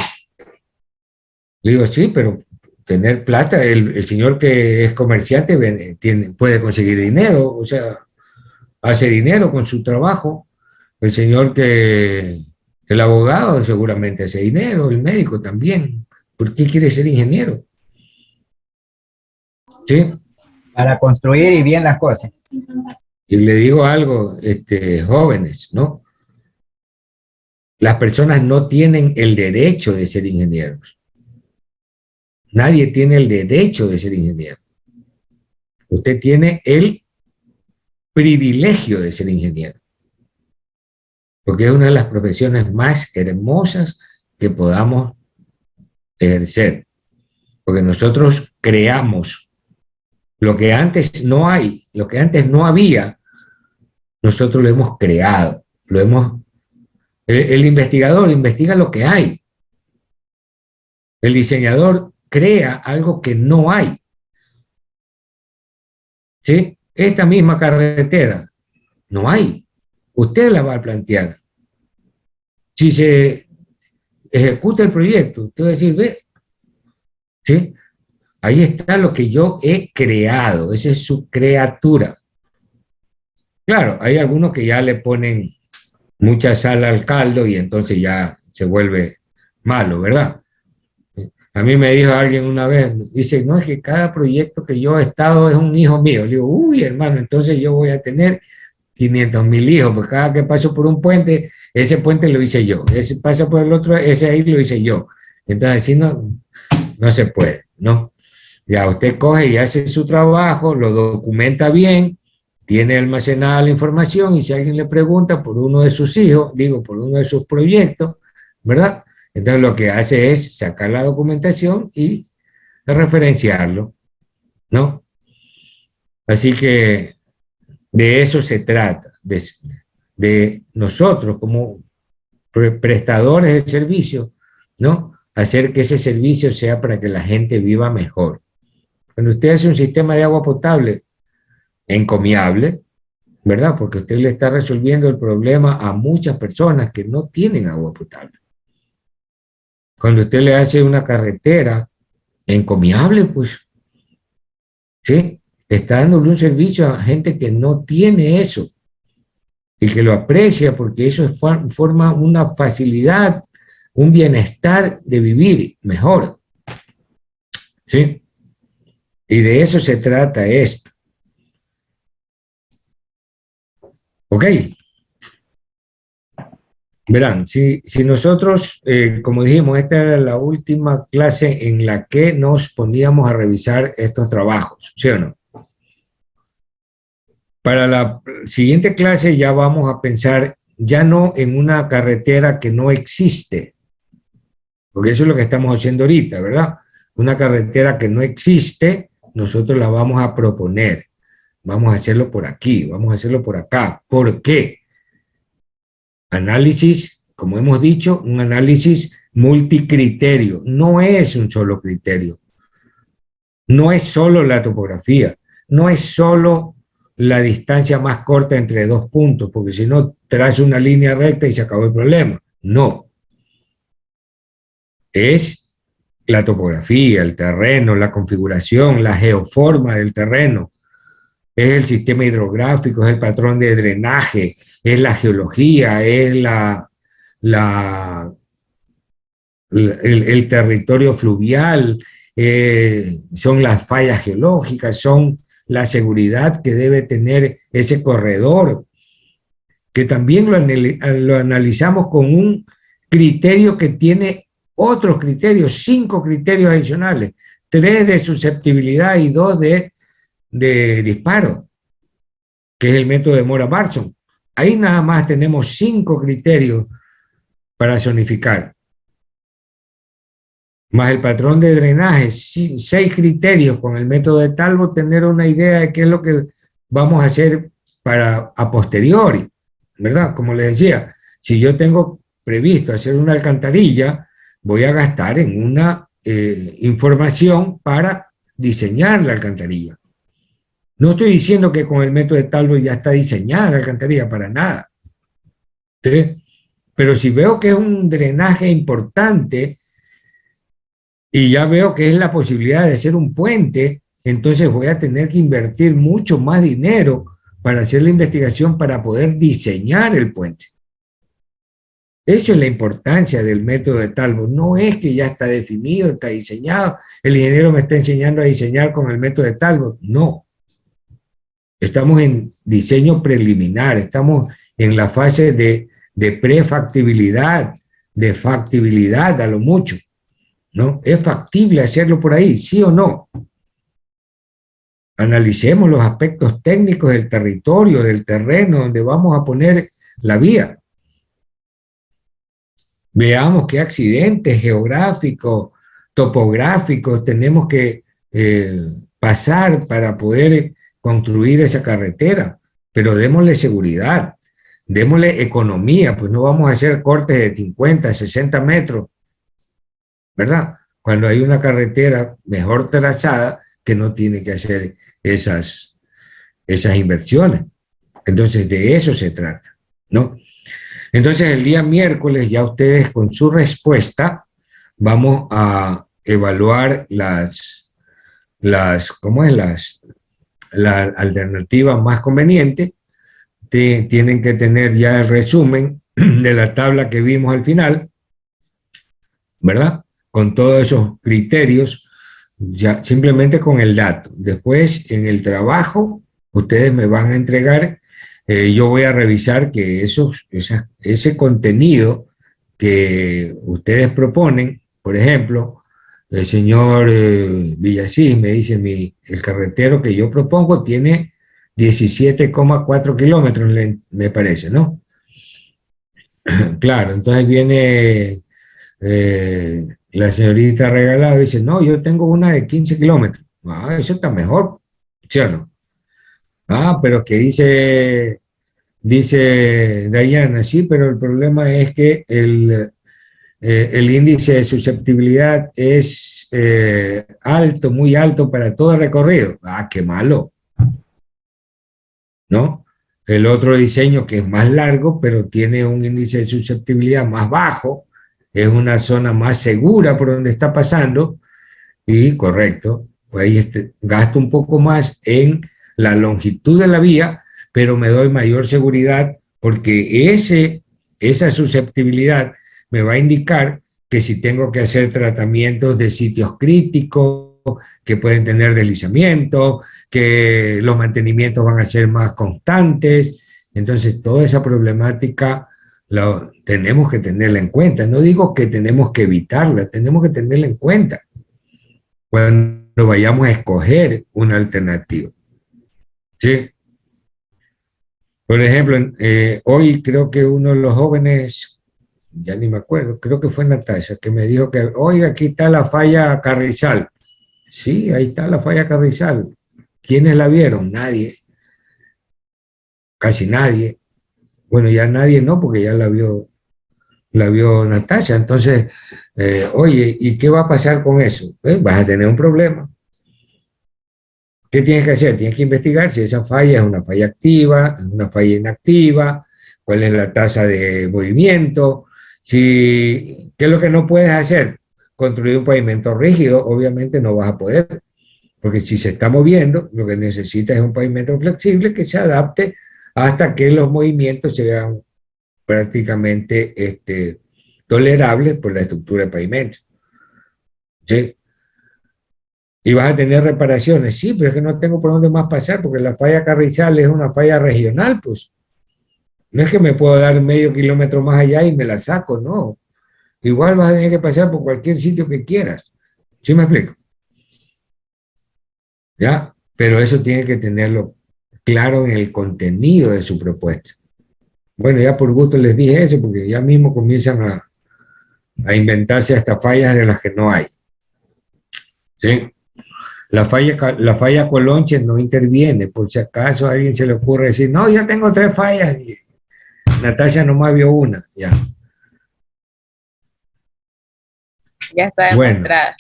Le digo, sí, pero tener plata, el señor que es comerciante puede conseguir dinero, o sea, hace dinero con su trabajo. El señor el abogado seguramente hace dinero, el médico también. ¿Por qué quiere ser ingeniero? ¿Sí? Para construir y bien las cosas. Y le digo algo, jóvenes, ¿no? Las personas no tienen el derecho de ser ingenieros. Nadie tiene el derecho de ser ingeniero. Usted tiene el privilegio de ser ingeniero, porque es una de las profesiones más hermosas que podamos ejercer, porque nosotros creamos lo que antes no hay, lo que antes no había, nosotros lo hemos creado, el investigador investiga lo que hay, el diseñador crea algo que no hay. ¿Sí? Esta misma carretera no hay, usted la va a plantear. Si se ejecuta el proyecto, usted va a decir, ve, ¿sí? Ahí está lo que yo he creado, esa es su criatura. Claro, hay algunos que ya le ponen mucha sal al caldo y entonces ya se vuelve malo, ¿verdad? A mí me dijo alguien una vez, dice, no, es que cada proyecto que yo he estado es un hijo mío. Le digo, uy, hermano, entonces yo voy a tener 500.000 hijos, porque cada que paso por un puente, ese puente lo hice yo, ese pasa por el otro, ese ahí lo hice yo. Entonces, así no se puede, ¿no? Ya usted coge y hace su trabajo, lo documenta bien, tiene almacenada la información y si alguien le pregunta por uno de sus hijos, digo, por uno de sus proyectos, ¿verdad? Entonces lo que hace es sacar la documentación y referenciarlo, ¿no? Así que de eso se trata, de nosotros como prestadores de servicio, ¿no? Hacer que ese servicio sea para que la gente viva mejor. Cuando usted hace un sistema de agua potable encomiable, ¿verdad? Porque usted le está resolviendo el problema a muchas personas que no tienen agua potable. Cuando usted le hace una carretera encomiable, pues, ¿sí? Está dándole un servicio a gente que no tiene eso y que lo aprecia porque eso forma una facilidad, un bienestar de vivir mejor, ¿sí? Y de eso se trata esto. ¿Ok? Verán, si nosotros, como dijimos, esta era la última clase en la que nos poníamos a revisar estos trabajos, ¿sí o no? Para la siguiente clase ya vamos a pensar ya no en una carretera que no existe, porque eso es lo que estamos haciendo ahorita, ¿verdad? Una carretera que no existe, nosotros la vamos a proponer. Vamos a hacerlo por aquí, vamos a hacerlo por acá. ¿Por qué? Análisis, como hemos dicho, un análisis multicriterio. No es un solo criterio. No es solo la topografía. No es solo la distancia más corta entre dos puntos, porque si no, traza una línea recta y se acabó el problema. No. Es la topografía, el terreno, la configuración, la geoforma del terreno. Es el sistema hidrográfico, es el patrón de drenaje, es la geología, es el territorio fluvial, son las fallas geológicas, son la seguridad que debe tener ese corredor, que también lo analizamos con un criterio que tiene otros criterios, 5 criterios adicionales, 3 de susceptibilidad y 2 de disparo, que es el método de Mora-Barson. Ahí nada más tenemos 5 criterios para zonificar, más el patrón de drenaje, 6 criterios con el método de Talbot, tener una idea de qué es lo que vamos a hacer para a posteriori, ¿verdad? Como les decía, si yo tengo previsto hacer una alcantarilla, voy a gastar en una información para diseñar la alcantarilla. No estoy diciendo que con el método de Talbot ya está diseñada la alcantarilla, para nada. ¿Sí? Pero si veo que es un drenaje importante y ya veo que es la posibilidad de hacer un puente, entonces voy a tener que invertir mucho más dinero para hacer la investigación para poder diseñar el puente. Esa es la importancia del método de Talbot. No es que ya está definido, está diseñado, el ingeniero me está enseñando a diseñar con el método de Talbot. No. Estamos en diseño preliminar, estamos en la fase de prefactibilidad, de factibilidad a lo mucho, ¿no? ¿Es factible hacerlo por ahí, sí o no? Analicemos los aspectos técnicos del territorio, del terreno donde vamos a poner la vía. Veamos qué accidentes geográficos, topográficos tenemos que pasar para poder construir esa carretera, pero démosle seguridad, démosle economía, pues no vamos a hacer cortes de 50, 60 metros, ¿verdad? Cuando hay una carretera mejor trazada que no tiene que hacer esas inversiones. Entonces, de eso se trata, ¿no? Entonces, el día miércoles, ya ustedes con su respuesta, vamos a evaluar la alternativa más conveniente. Tienen que tener ya el resumen de la tabla que vimos al final, ¿verdad? con todos esos criterios, ya simplemente con el dato. Después, en el trabajo, ustedes me van a entregar, yo voy a revisar que ese contenido que ustedes proponen, por ejemplo, el señor Villasís me dice, el carretero que yo propongo tiene 17,4 kilómetros, me parece, ¿no? Claro, entonces viene la señorita regalada y dice, no, yo tengo una de 15 kilómetros. Ah, eso está mejor, ¿sí o no? Ah, pero que dice Dayana, sí, pero el problema es que el índice de susceptibilidad es alto, muy alto para todo el recorrido. Ah, qué malo, ¿no? El otro diseño que es más largo, pero tiene un índice de susceptibilidad más bajo, es una zona más segura por donde está pasando, y correcto, pues ahí gasto un poco más en la longitud de la vía, pero me doy mayor seguridad porque esa susceptibilidad me va a indicar que si tengo que hacer tratamientos de sitios críticos, que pueden tener deslizamiento, que los mantenimientos van a ser más constantes. Entonces, toda esa problemática tenemos que tenerla en cuenta. No digo que tenemos que evitarla, tenemos que tenerla en cuenta cuando vayamos a escoger una alternativa. ¿Sí? Por ejemplo, hoy creo que uno de los jóvenes, ya ni me acuerdo, creo que fue Natasha, que me dijo que, oiga, aquí está la falla Carrizal. Sí, ahí está la falla Carrizal. ¿Quiénes la vieron? Nadie. Casi nadie. Bueno, ya nadie no, porque ya la vio Natasha. Entonces, oye, ¿y qué va a pasar con eso? Vas a tener un problema. ¿Qué tienes que hacer? Tienes que investigar si esa falla es una falla activa, es una falla inactiva, cuál es la tasa de movimiento, ¿qué es lo que no puedes hacer? Construir un pavimento rígido, obviamente no vas a poder, porque si se está moviendo, lo que necesitas es un pavimento flexible que se adapte hasta que los movimientos sean prácticamente tolerables por la estructura de pavimento. ¿Sí? Y vas a tener reparaciones, sí, pero es que no tengo por dónde más pasar, porque la falla Carrizal es una falla regional, pues. No es que me puedo dar medio kilómetro más allá y me la saco, no. Igual vas a tener que pasar por cualquier sitio que quieras. ¿Sí me explico? ¿Ya? Pero eso tiene que tenerlo claro en el contenido de su propuesta. Bueno, ya por gusto les dije eso, porque ya mismo comienzan a inventarse hasta fallas de las que no hay. ¿Sí? La falla Colonche no interviene, por si acaso a alguien se le ocurre decir, no, yo tengo 3 fallas, y Natasha nomás vio una, ya. Ya está Bueno. demostrada.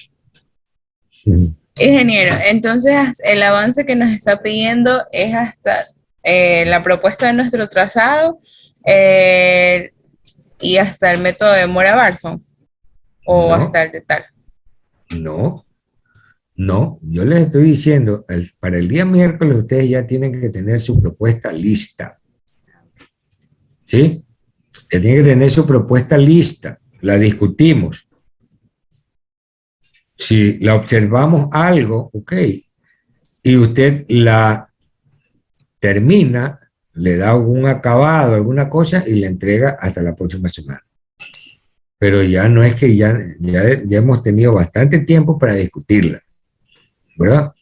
Ingeniero, entonces el avance que nos está pidiendo es hasta la propuesta de nuestro trazado y hasta el método de Mora-Barson, o No. hasta el de tal. No, yo les estoy diciendo, para el día miércoles ustedes ya tienen que tener su propuesta lista. ¿Sí? Que tienen que tener su propuesta lista, la discutimos. Si la observamos algo, ok, y usted la termina, le da algún acabado, alguna cosa, y la entrega hasta la próxima semana. Pero ya no es que ya hemos tenido bastante tiempo para discutirla, ¿verdad?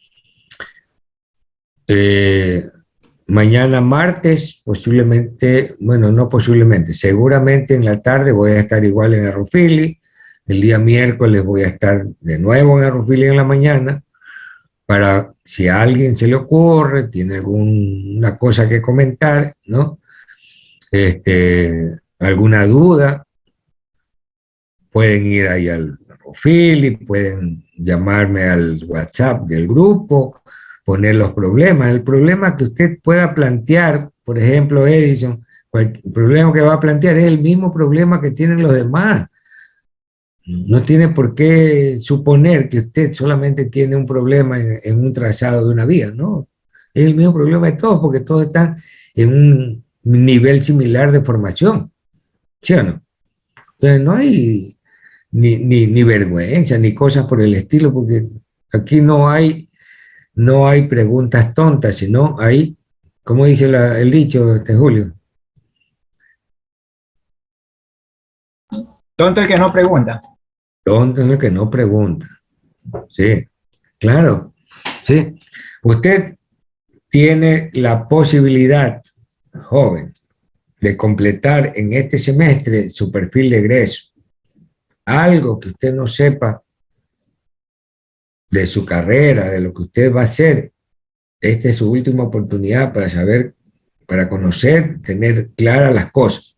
Mañana martes, posiblemente, bueno, no posiblemente, seguramente en la tarde voy a estar igual en Arrufili. El día miércoles voy a estar de nuevo en Arrufili en la mañana, para si a alguien se le ocurre, tiene alguna cosa que comentar, ¿no? Alguna duda, pueden ir ahí al Arrufili, pueden llamarme al WhatsApp del grupo, poner los problemas. El problema que usted pueda plantear, por ejemplo, Edison, el problema que va a plantear es el mismo problema que tienen los demás. No tiene por qué suponer que usted solamente tiene un problema en un trazado de una vía, ¿no? Es el mismo problema de todos, porque todos están en un nivel similar de formación, ¿sí o no? Entonces no hay ni vergüenza, ni cosas por el estilo, porque aquí no hay preguntas tontas, sino hay, ¿cómo dice el dicho, Julio? Tonto el que no pregunta. Tonto es el que no pregunta. Sí, claro. Sí. Usted tiene la posibilidad, joven, de completar en este semestre su perfil de egreso. Algo que usted no sepa de su carrera, de lo que usted va a hacer, esta es su última oportunidad para saber, para conocer, tener claras las cosas.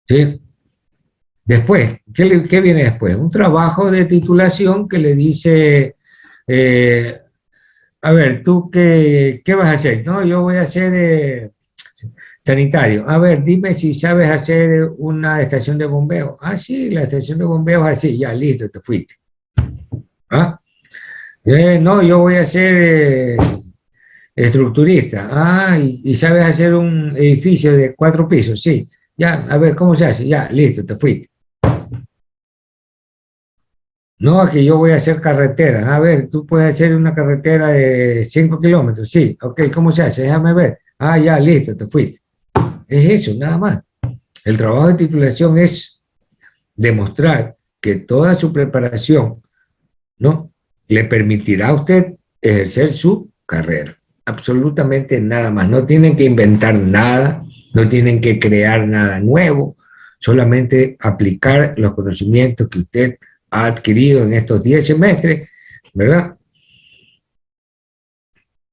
¿Sí? Después, ¿qué viene después? Un trabajo de titulación que le dice, a ver, ¿tú qué vas a hacer? No, yo voy a hacer sanitario. A ver, dime si sabes hacer una estación de bombeo. Ah, sí, la estación de bombeo es así, ya, listo, te fuiste. ¿Ah? No, yo voy a ser estructurista. Ah, y sabes hacer un edificio de 4 pisos. Sí, ya, a ver, ¿cómo se hace? Ya, listo, te fuiste. No, que yo voy a hacer carretera. A ver, tú puedes hacer una carretera de 5 kilómetros. Sí, ok, ¿cómo se hace? Déjame ver. Ah, ya, listo, te fuiste. Es eso, nada más. El trabajo de titulación es demostrar que toda su preparación, ¿no?, le permitirá a usted ejercer su carrera. Absolutamente nada más. No tienen que inventar nada, no tienen que crear nada nuevo, solamente aplicar los conocimientos que usted ha adquirido en estos 10 semestres, ¿verdad?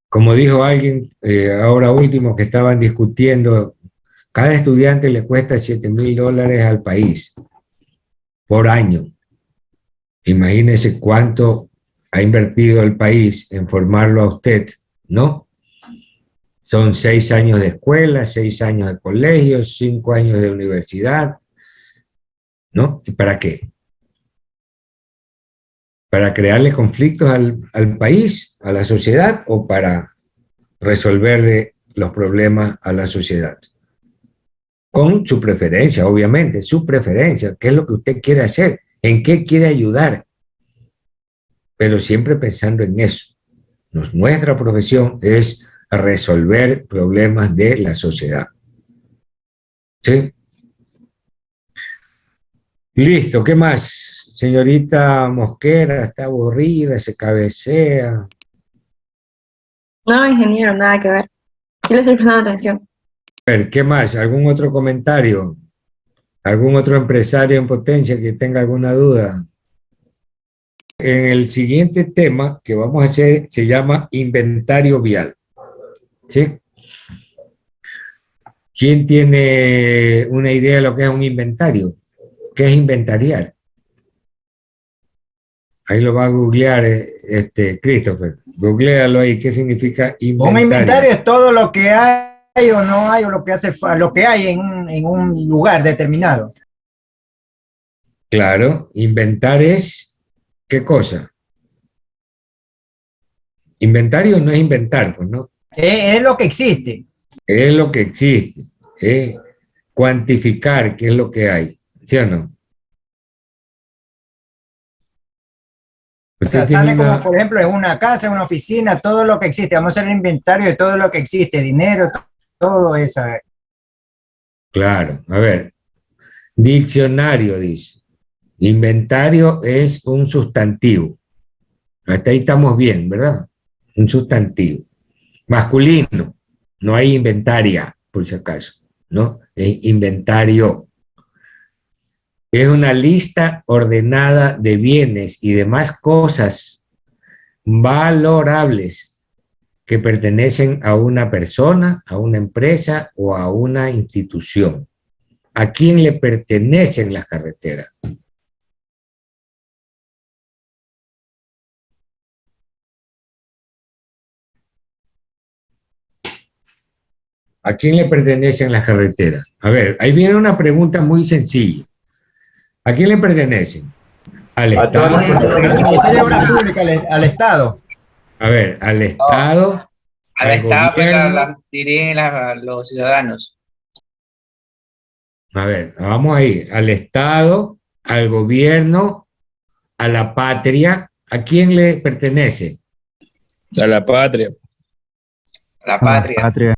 Como dijo alguien ahora último que estaban discutiendo, cada estudiante le cuesta $7,000 al país por año. Imagínese cuánto ha invertido el país en formarlo a usted, ¿no? Son 6 años de escuela, 6 años de colegio, 5 años de universidad, ¿no? ¿Y para qué? ¿Para crearle conflictos al país, a la sociedad, o para resolverle los problemas a la sociedad? Con su preferencia, obviamente, su preferencia, qué es lo que usted quiere hacer, en qué quiere ayudar, pero siempre pensando en eso. Nuestra profesión es resolver problemas de la sociedad. ¿Sí? Listo, ¿qué más? Señorita Mosquera, está aburrida, se cabecea. No, ingeniero, nada que ver. Sí le estoy prestando atención. A ver, ¿qué más? ¿Algún otro comentario? ¿Algún otro empresario en potencia que tenga alguna duda? En el siguiente tema que vamos a hacer se llama inventario vial. ¿Sí? ¿Quién tiene una idea de lo que es un inventario? ¿Qué es inventariar? Ahí lo va a googlear Christopher. Googlealo ahí, ¿qué significa inventario? Un inventario es todo lo que hay o no hay, o lo que lo que hay en un lugar determinado. Claro, inventar es, ¿qué cosa? Inventario no es inventar, pues, ¿no? Es lo que existe. Es lo que existe. Es cuantificar qué es lo que hay, ¿sí o no? O sea, sale como, por ejemplo, en una casa, en una oficina, todo lo que existe. Vamos a hacer el inventario de todo lo que existe, dinero, todo eso. Claro, a ver, diccionario dice, inventario es un sustantivo. Hasta ahí estamos bien, ¿verdad? Un sustantivo. Masculino, no hay inventaria, por si acaso, ¿no? Es inventario. Es una lista ordenada de bienes y demás cosas valorables que pertenecen a una persona, a una empresa o a una institución. ¿A quién le pertenecen las carreteras? ¿A quién le pertenecen las carreteras? A ver, ahí viene una pregunta muy sencilla. ¿A quién le pertenecen? ¿Al Estado? Al Estado. A ver, al Estado, Al al Estado, pues, gobierno. dirían los ciudadanos. A ver, vamos ahí. Al Estado, al gobierno, a la patria. ¿A quién le pertenece? A la patria. La patria.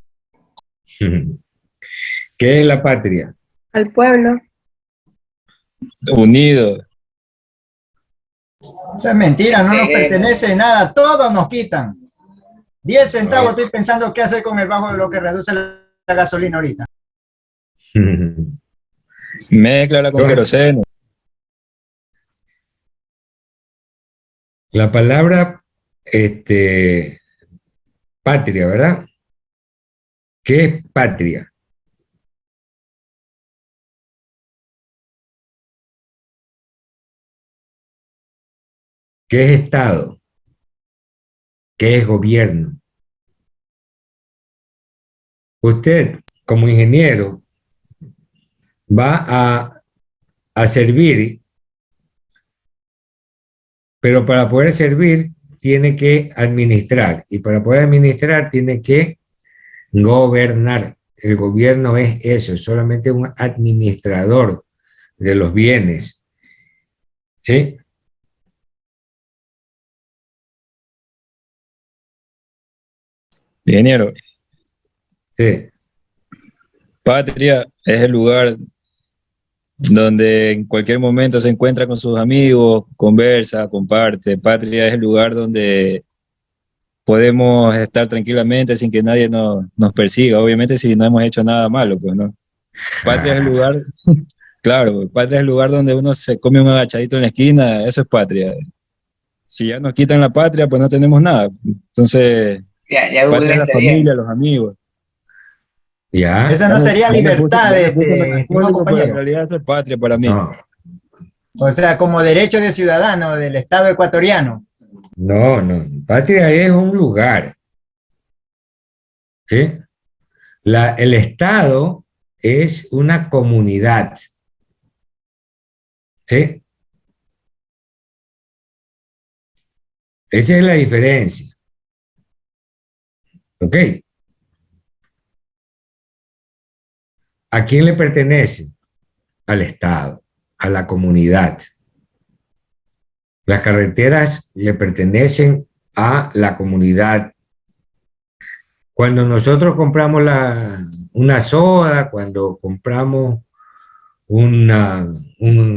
¿Qué es la patria? Al pueblo. Unido. Esa es mentira, no nos Sí. pertenece nada, todo nos quitan. 10 centavos No. estoy pensando qué hacer con el bajo de lo que reduce la gasolina ahorita. Mézclala con queroseno. La palabra patria, ¿verdad? ¿Qué es patria? ¿Qué es Estado? ¿Qué es gobierno? Usted, como ingeniero, va a servir, pero para poder servir tiene que administrar, y para poder administrar tiene que gobernar. El gobierno es eso, es solamente un administrador de los bienes. ¿Sí? Ingeniero, Sí. patria es el lugar donde en cualquier momento se encuentra con sus amigos, conversa, comparte. Patria es el lugar donde podemos estar tranquilamente sin que nadie nos persiga, obviamente si no hemos hecho nada malo, pues no. Patria es el lugar, claro, patria es el lugar donde uno se come un agachadito en la esquina, eso es patria. Si ya nos quitan la patria, pues no tenemos nada. Entonces, Ya patria es la googleaste familia, bien. los amigos. ¿Ya? Eso no sería libertad, Ya me puse estimado melancólico, pero en compañero. realidad eso es patria para mí. No, O sea, como derecho de ciudadano del Estado ecuatoriano. no, no. Patria es un lugar. ¿Sí? El Estado es una comunidad. ¿Sí? Esa es la diferencia. ¿Ok? ¿A quién le pertenece? Al Estado, a la comunidad. Las carreteras le pertenecen a la comunidad. Cuando nosotros compramos una soda, cuando compramos un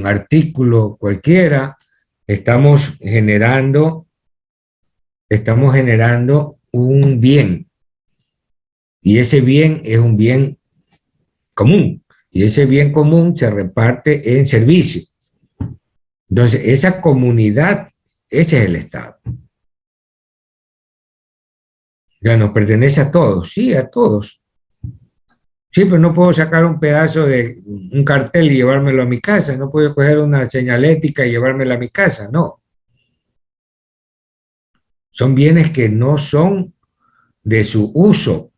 artículo cualquiera, estamos generando un bien. Y ese bien es un bien común. Y ese bien común se reparte en servicio. Entonces, esa comunidad, ese es el Estado. Ya nos pertenece a todos, sí, a todos. Sí, pero no puedo sacar un pedazo de un cartel y llevármelo a mi casa, no puedo coger una señalética y llevármela a mi casa, no. Son bienes que no son de su uso,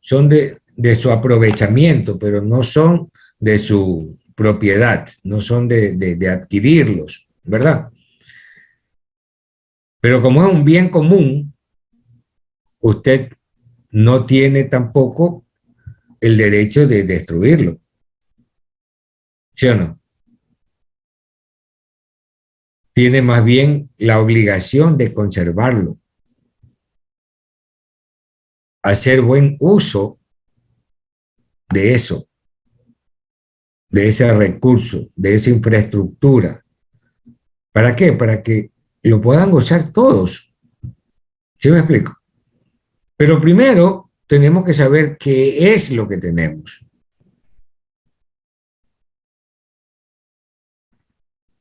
son de su aprovechamiento, pero no son de su propiedad, no son de adquirirlos, ¿verdad? Pero como es un bien común, usted no tiene tampoco el derecho de destruirlo. ¿Sí o no? Tiene más bien la obligación de conservarlo, hacer buen uso de eso, de ese recurso, de esa infraestructura. ¿Para qué? Para que lo puedan gozar todos. ¿Sí me explico? Pero primero tenemos que saber qué es lo que tenemos.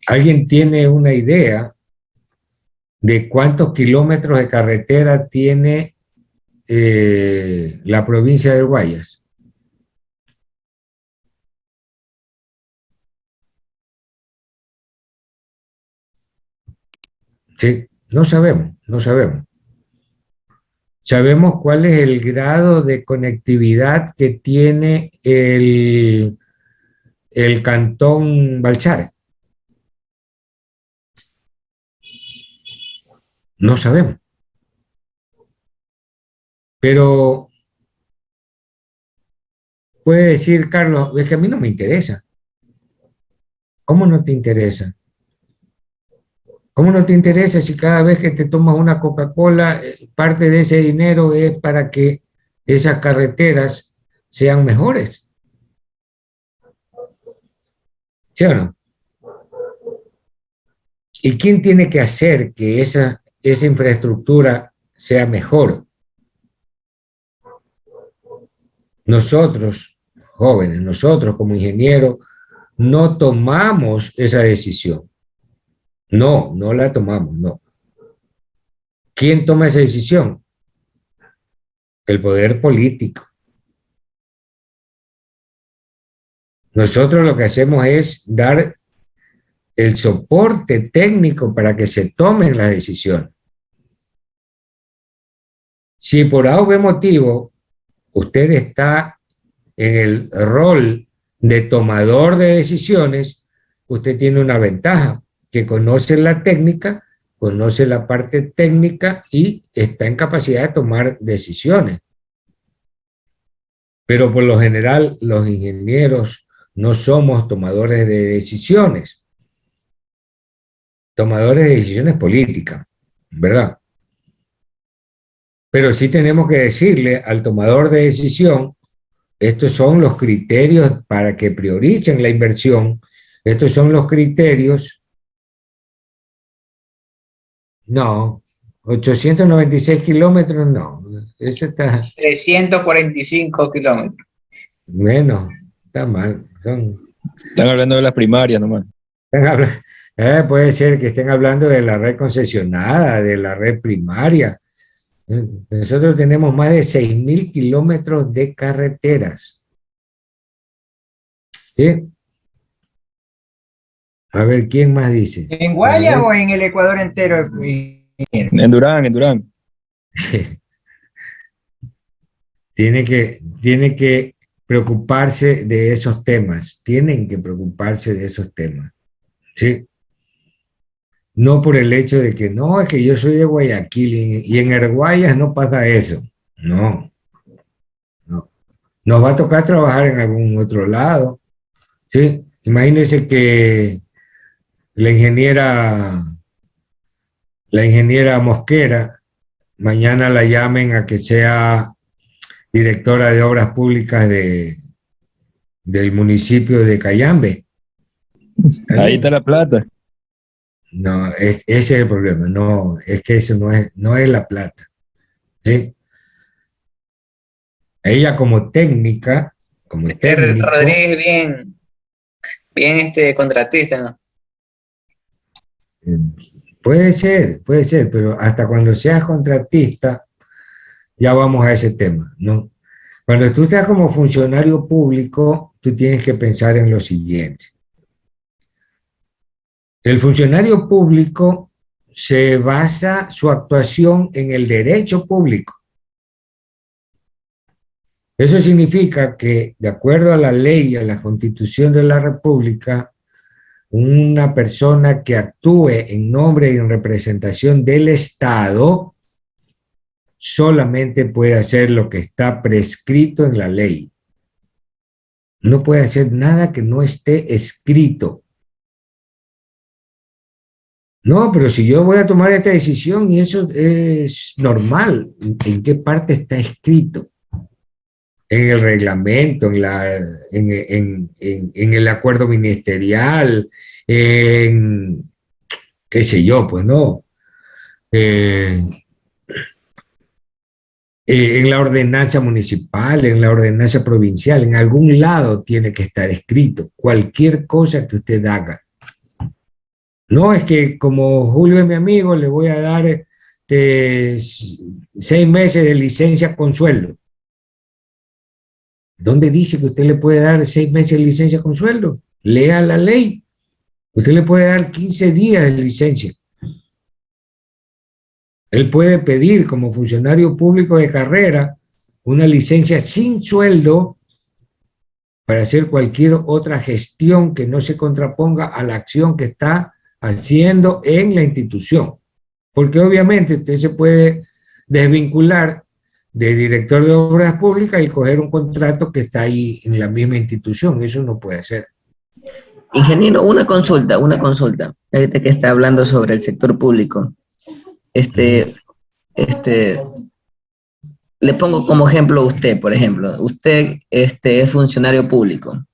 ¿Alguien tiene una idea de cuántos kilómetros de carretera tiene la provincia de Guayas? Sí, no sabemos, no sabemos. Sabemos cuál es el grado de conectividad que tiene el cantón Balchar. No sabemos. Pero puede decir Carlos, es que a mí no me interesa. ¿Cómo no te interesa? ¿Cómo no te interesa si cada vez que te tomas una Coca-Cola, parte de ese dinero es para que esas carreteras sean mejores? ¿Sí o no? ¿Y quién tiene que hacer que esa infraestructura sea mejor? Nosotros, jóvenes, nosotros como ingenieros, no tomamos esa decisión. No, no la tomamos, no. ¿Quién toma esa decisión? El poder político. Nosotros lo que hacemos es dar el soporte técnico para que se tomen las decisiones. Si por A o B motivo usted está en el rol de tomador de decisiones, usted tiene una ventaja, que conoce la técnica, conoce la parte técnica y está en capacidad de tomar decisiones. Pero por lo general los ingenieros no somos tomadores de decisiones, tomadores de decisiones políticas, ¿verdad? Pero sí tenemos que decirle al tomador de decisión, estos son los criterios para que prioricen la inversión, estos son los criterios. No, 896 kilómetros no, eso está... 345 kilómetros. Bueno, está mal. Están hablando de las primarias nomás. Puede ser que estén hablando de la red concesionada, de la red primaria. Nosotros tenemos más de 6.000 kilómetros de carreteras. ¿Sí? A ver, ¿quién más dice? ¿En Guayas o en el Ecuador entero? En Durán. Tiene que preocuparse de esos temas. Tienen que preocuparse de esos temas. ¿Sí? No por el hecho de que no, es que yo soy de Guayaquil y en Erguayas no pasa eso. No. Nos va a tocar trabajar en algún otro lado. ¿Sí? Imagínense que la ingeniera Mosquera, mañana la llamen a que sea directora de obras públicas del municipio de Cayambe. Ahí está la plata. No, ese es el problema. No, es que eso no es la plata. ¿Sí? Ella como técnica, como técnico, Rodríguez bien contratista, ¿no? Puede ser, pero hasta cuando seas contratista, ya vamos a ese tema, ¿no? Cuando tú estás como funcionario público, tú tienes que pensar en lo siguiente. El funcionario público se basa su actuación en el derecho público. Eso significa que, de acuerdo a la ley y a la Constitución de la República, una persona que actúe en nombre y en representación del Estado solamente puede hacer lo que está prescrito en la ley. No puede hacer nada que no esté escrito. No, pero si yo voy a tomar esta decisión y eso es normal, ¿en qué parte está escrito? En el reglamento, en el acuerdo ministerial, en qué sé yo, pues no. En la ordenanza municipal, en la ordenanza provincial, en algún lado tiene que estar escrito cualquier cosa que usted haga. No es que como Julio es mi amigo, le voy a dar 6 meses de licencia con sueldo. ¿Dónde dice que usted le puede dar 6 meses de licencia con sueldo? Lea la ley. Usted le puede dar 15 días de licencia. Él puede pedir como funcionario público de carrera una licencia sin sueldo para hacer cualquier otra gestión que no se contraponga a la acción que está haciendo en la institución. Porque obviamente usted se puede desvincular de director de obras públicas y coger un contrato que está ahí en la misma institución. Eso no puede ser. Ingeniero, una consulta. Ahorita que está hablando sobre el sector público. Le pongo como ejemplo a usted, por ejemplo. Usted es funcionario público.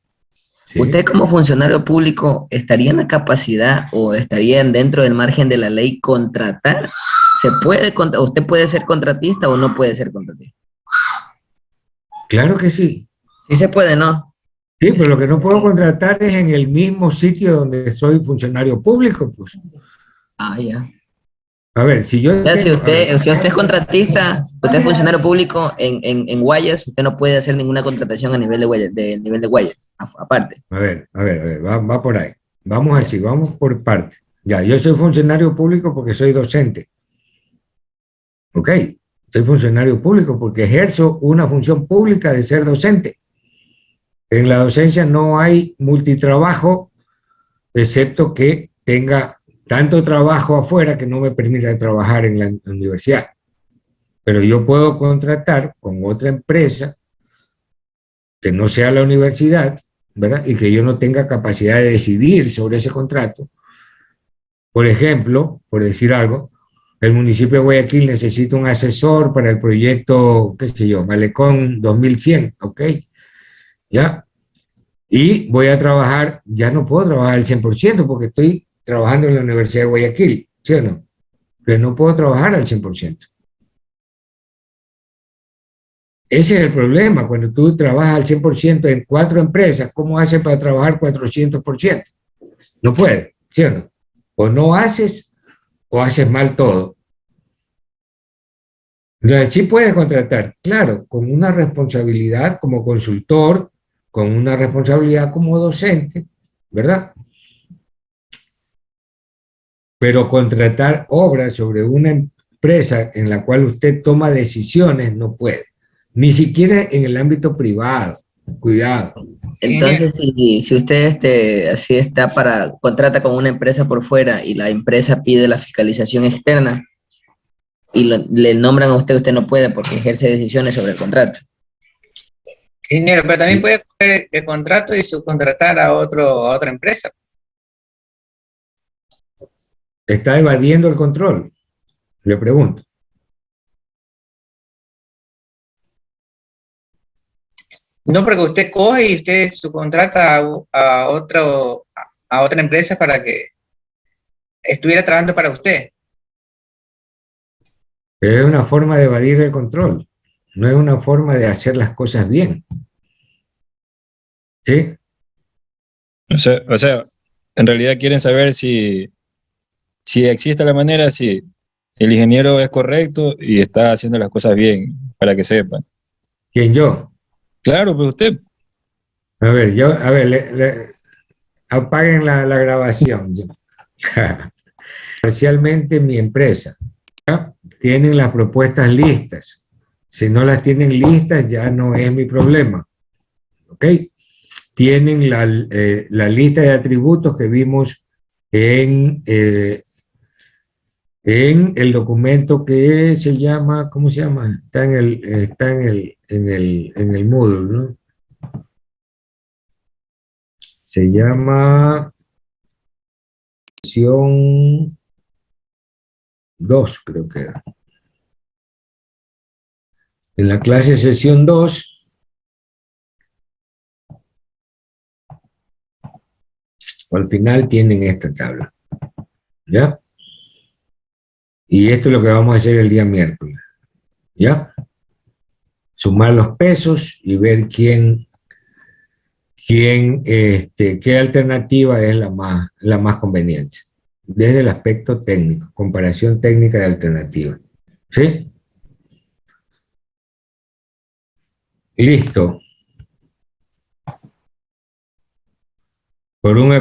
¿sí? ¿Usted como funcionario público estaría en la capacidad o estaría dentro del margen de la ley contratar? ¿Usted puede ser contratista o no puede ser contratista? Claro que sí. Sí se puede, ¿no? Sí, pero lo que no puedo contratar es en el mismo sitio donde soy funcionario público, pues. Ah, ya. A ver, si yo Ya, si tengo, a ver, usted es contratista, usted es funcionario público en Guayas, usted no puede hacer ninguna contratación a nivel de Guayas, aparte. a ver, va por ahí. Vamos Ya. así, vamos por parte. Ya, yo soy funcionario público porque soy docente. ¿Ok? Soy funcionario público porque ejerzo una función pública de ser docente. En la docencia no hay multitrabajo, excepto que tenga tanto trabajo afuera que no me permita trabajar en la universidad. Pero yo puedo contratar con otra empresa que no sea la universidad, ¿verdad? Y que yo no tenga capacidad de decidir sobre ese contrato. Por ejemplo, por decir algo, el municipio de Guayaquil necesita un asesor para el proyecto, qué sé yo, Malecón 2100, ¿ok? ¿Ya? Y voy a trabajar, ya no puedo trabajar al 100% porque estoy trabajando en la Universidad de Guayaquil, ¿sí o no? Pero no puedo trabajar al 100%. Ese es el problema, cuando tú trabajas al 100% en 4 empresas, ¿cómo haces para trabajar 400%? No puedes, ¿sí o no? O no haces o haces mal todo. Entonces, sí puedes contratar, claro, con una responsabilidad como consultor, con una responsabilidad como docente, ¿verdad? Pero contratar obras sobre una empresa en la cual usted toma decisiones no puede, ni siquiera en el ámbito privado. Cuidado. Entonces, si usted así contrata con una empresa por fuera y la empresa pide la fiscalización externa y le nombran a usted, usted no puede porque ejerce decisiones sobre el contrato. Ingeniero, pero también Sí. puede coger el contrato y subcontratar a otra empresa. Está evadiendo el control, le pregunto. No, porque usted coge y usted subcontrata a otra empresa para que estuviera trabajando para usted. Pero es una forma de evadir el control, no es una forma de hacer las cosas bien. ¿Sí? O sea, en realidad quieren saber si existe la manera, si el ingeniero es correcto y está haciendo las cosas bien, para que sepan. ¿Quién yo? Claro, pues usted. A ver, apaguen la grabación. Parcialmente mi empresa. ¿Ya? Tienen las propuestas listas. Si no las tienen listas, ya no es mi problema. ¿Ok? Tienen la lista de atributos que vimos en el documento que se llama, ¿cómo se llama? Está en el Moodle, ¿no? Se llama sesión 2, creo que era. En la clase sesión 2, al final tienen esta tabla. ¿Ya? Y esto es lo que vamos a hacer el día miércoles. ¿Ya? Sumar los pesos y ver qué alternativa es la más conveniente. Desde el aspecto técnico, comparación técnica de alternativa. ¿Sí? Listo. Por un